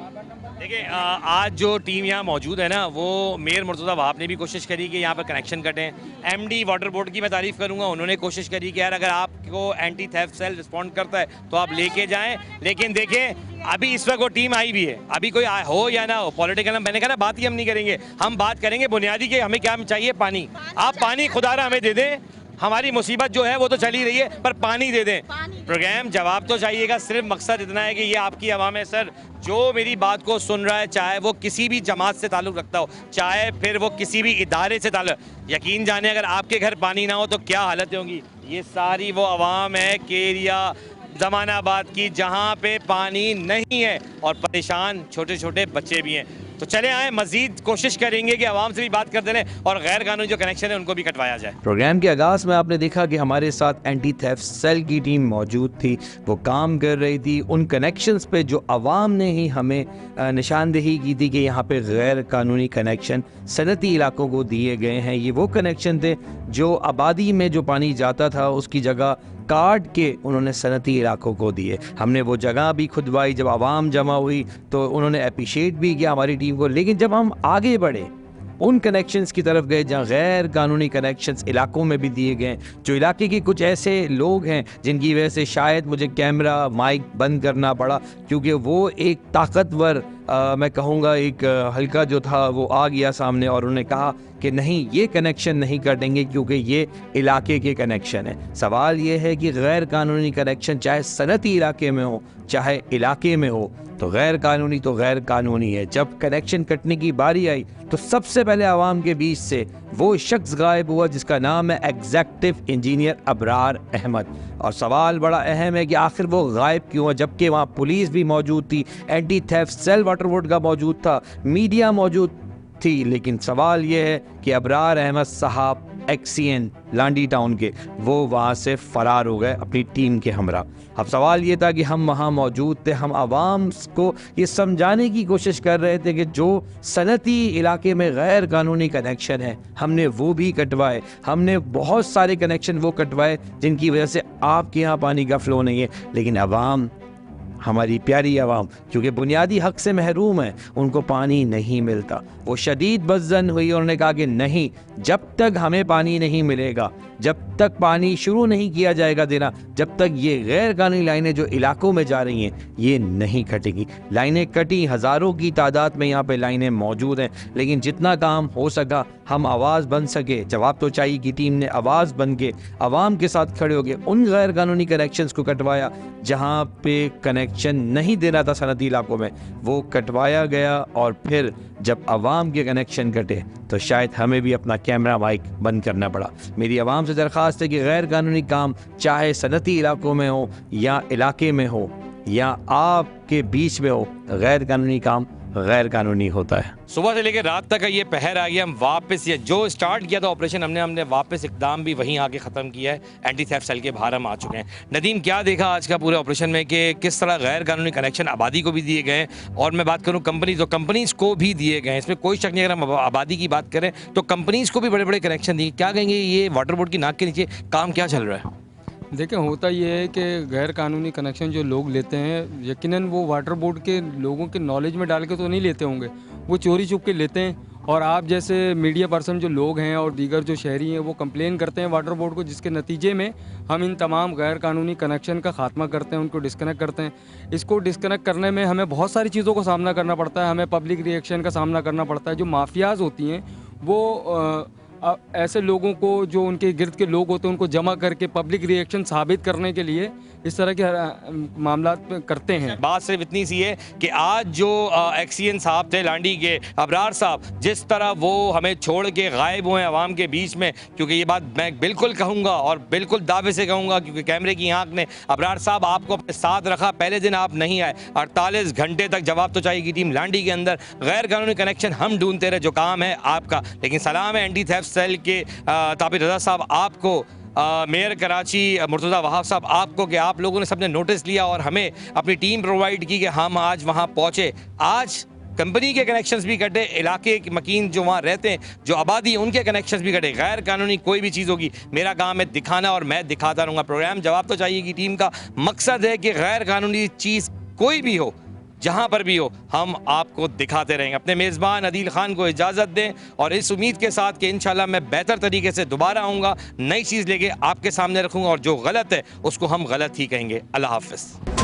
देखिए आज जो टीम यहाँ मौजूद है ना, वो मेयर मुर्तज़ा वहाब ने भी कोशिश करी कि यहाँ पर कनेक्शन कटें। एमडी वाटर बोर्ड की मैं तारीफ़ करूँगा, उन्होंने कोशिश करी कि यार अगर आपको एंटी थेफ्ट सेल रिस्पॉन्ड करता है तो आप लेके जाएं। लेकिन देखें अभी इस वक्त वो टीम आई भी है, अभी कोई हो या ना हो, पॉलिटिकल मैंने कहा ना बात ही हम नहीं करेंगे, हम बात करेंगे बुनियादी के हमें क्या चाहिए, पानी। आप पानी खुदारा हमें दे दें, हमारी मुसीबत जो है वो तो चली रही है, पर पानी दे दें। प्रोग्राम जवाब तो चाहिएगा, सिर्फ मकसद इतना है कि ये आपकी आवाम है सर, जो मेरी बात को सुन रहा है, चाहे वो किसी भी जमात से ताल्लुक़ रखता हो, चाहे फिर वो किसी भी इदारे से ताल्लुक़, यकीन जाने अगर आपके घर पानी ना हो तो क्या हालतें होंगी। ये सारी वो आवाम है केरिया जमानाबाद की जहाँ पे पानी नहीं है, और परेशान छोटे छोटे बच्चे भी हैं। तो चले आए, मजीद कोशिश करेंगे कि आवाम से भी बात कर दें और गैर कानूनी जो कनेक्शन है उनको भी कटवाया जाए। प्रोग्राम के आगाज़ में आपने देखा कि हमारे साथ एंटी थेफ्ट सेल की टीम मौजूद थी, वो काम कर रही थी उन कनेक्शंस पे जो आवाम ने ही हमें निशानदेही की थी कि यहाँ पे गैर कानूनी कनेक्शन सनती इलाकों को दिए गए हैं। ये वो कनेक्शन थे जो आबादी में जो पानी जाता था उसकी जगह काट के उन्होंने सनती इलाकों को दिए। हमने वो जगह भी खुदवाई, जब आवाम जमा हुई तो उन्होंने अप्रिशिएट भी किया हमारी टीम को। लेकिन जब हम आगे बढ़े उन कनेक्शंस की तरफ गए जहाँ गैर कानूनी कनेक्शंस इलाकों में भी दिए गए, जो इलाके के कुछ ऐसे लोग हैं जिनकी वजह से शायद मुझे कैमरा माइक बंद करना पड़ा, क्योंकि वो एक ताकतवर मैं कहूँगा एक हल्का जो था वो आ गया सामने और उन्होंने कहा कि नहीं ये कनेक्शन नहीं कटेंगे क्योंकि ये इलाके के कनेक्शन है। सवाल ये है कि गैर कानूनी कनेक्शन चाहे सनती इलाके में हो चाहे इलाके में हो, तो गैर कानूनी है। जब कनेक्शन कटने की बारी आई तो सबसे पहले आवाम के बीच से वो शख्स गायब हुआ जिसका नाम है एग्जीक्यूटिव इंजीनियर अबरार अहमद। और सवाल बड़ा अहम है कि आखिर वो गायब क्यों है, जबकि वहाँ पुलिस भी मौजूद थी, anti theft cell water board का मौजूद था, मीडिया मौजूद थी। लेकिन सवाल ये है कि अबरार अहमद साहब एक्सीएन लांडी टाउन के, वो वहाँ से फ़रार हो गए अपनी टीम के हमरा। अब सवाल ये था कि हम वहाँ मौजूद थे, हम आवाम को ये समझाने की कोशिश कर रहे थे कि जो सनती इलाके में गैर कानूनी कनेक्शन है हमने वो भी कटवाए, हमने बहुत सारे कनेक्शन वो कटवाए जिनकी वजह से आपके यहाँ पानी का फ़्लो नहीं है। लेकिन आवाम, हमारी प्यारी आवाम क्योंकि बुनियादी हक से महरूम है, उनको पानी नहीं मिलता। वो शदीद बज़्ज़न हुई और उन्होंने कहा कि नहीं, जब तक हमें पानी नहीं मिलेगा, जब तक पानी शुरू नहीं किया जाएगा देना, जब तक ये गैर कानूनी लाइनें जो इलाकों में जा रही हैं ये नहीं कटेंगी। लाइनें कटी, हज़ारों की तादाद में यहाँ पे लाइनें मौजूद हैं, लेकिन जितना काम हो सका हम आवाज़ बन सके। जवाब तो चाहिए की टीम ने आवाज़ बन के आवाम के साथ खड़े हो गए, उन गैर कानूनी कनेक्शंस को कटवाया जहाँ पे कनेक्शन नहीं देना था सनती इलाकों में, वो कटवाया गया। और फिर जब आवाम के कनेक्शन कटे तो शायद हमें भी अपना कैमरा माइक बंद करना पड़ा। मेरी आवाम से दरख्वास्त है कि गैर कानूनी काम चाहे सनती इलाकों में हो या इलाके में हो या आपके बीच में हो, गैर कानूनी काम गैर कानूनी होता है। सुबह से लेकर रात तक का ये पहर आ गया, हम वापस ये जो स्टार्ट किया था ऑपरेशन हमने वापस इकदाम भी वहीं आके ख़त्म किया है। एंटी थेफ्ट सेल के बाहर हम आ चुके हैं। नदीम, क्या देखा आज का पूरे ऑपरेशन में कि किस तरह गैर कानूनी कनेक्शन आबादी को भी दिए गए हैं, और मैं बात करूँ कंपनीज़ को भी दिए गए हैं, इसमें कोई शक नहीं। अगर हम आबादी की बात करें तो कंपनीज़ को भी बड़े बड़े कनेक्शन दिए। क्या कहेंगे, ये वाटर बोर्ड की नाक के नीचे काम क्या चल रहा है? देखिए, होता ये है कि गैर कानूनी कनेक्शन जो लोग लेते हैं, यकीनन वो वाटर बोर्ड के लोगों के नॉलेज में डाल के तो नहीं लेते होंगे, वो चोरी छुप के लेते हैं। और आप जैसे मीडिया पर्सन जो लोग हैं और दीगर जो शहरी हैं वो कंप्लेन करते हैं वाटर बोर्ड को, जिसके नतीजे में हम इन तमाम गैर कानूनी कनेक्शन का खात्मा करते हैं, उनको डिस्कनेक्ट करते हैं। इसको डिस्कनेक्ट करने में हमें बहुत सारी चीज़ों का सामना करना पड़ता है। हमें पब्लिक रिएक्शन का सामना करना पड़ता है। जो माफियाज होती हैं वो ऐसे लोगों को, जो उनके गिर्द के लोग होते हैं, उनको जमा करके पब्लिक रिएक्शन साबित करने के लिए इस तरह के मामला करते हैं। बात सिर्फ इतनी सी है कि आज जो एक्सीएन साहब थे लांडी के, अबरार साहब, जिस तरह वो हमें छोड़ के गायब हुए आवाम के बीच में, क्योंकि ये बात मैं बिल्कुल कहूँगा और बिल्कुल दावे से कहूँगा, क्योंकि कैमरे की आंख ने अबरार साहब आपको अपने साथ रखा। पहले दिन आप नहीं आए, 48 घंटे तक जवाब तो चाहिए की टीम लांडी के अंदर गैर कानूनी कनेक्शन हम ढूंढते रहे, जो काम है आपका। लेकिन सलाम है एंटी थेफ्ट सेल के ताबिर रजा साहब आपको, मेयर कराची मुर्तज़ा वहाब साहब आपको, कि आप लोगों ने सबने नोटिस लिया और हमें अपनी टीम प्रोवाइड की कि हम आज वहाँ पहुँचे। आज कंपनी के कनेक्शंस भी कटे, इलाके के मकीन जो वहाँ रहते हैं, जो आबादी, उनके कनेक्शंस भी कटे। गैर कानूनी कोई भी चीज़ होगी, मेरा काम है दिखाना और मैं दिखाता रहूँगा। प्रोग्राम जवाब तो चाहिए की टीम का मकसद है कि गैर कानूनी चीज़ कोई भी हो, जहाँ पर भी हो, हम आपको दिखाते रहेंगे। अपने मेज़बान अदील खान को इजाज़त दें और इस उम्मीद के साथ कि इंशाल्लाह मैं बेहतर तरीके से दोबारा आऊँगा, नई चीज़ लेके आपके सामने रखूँगा और जो गलत है उसको हम गलत ही कहेंगे। अल्लाह हाफ़िज़।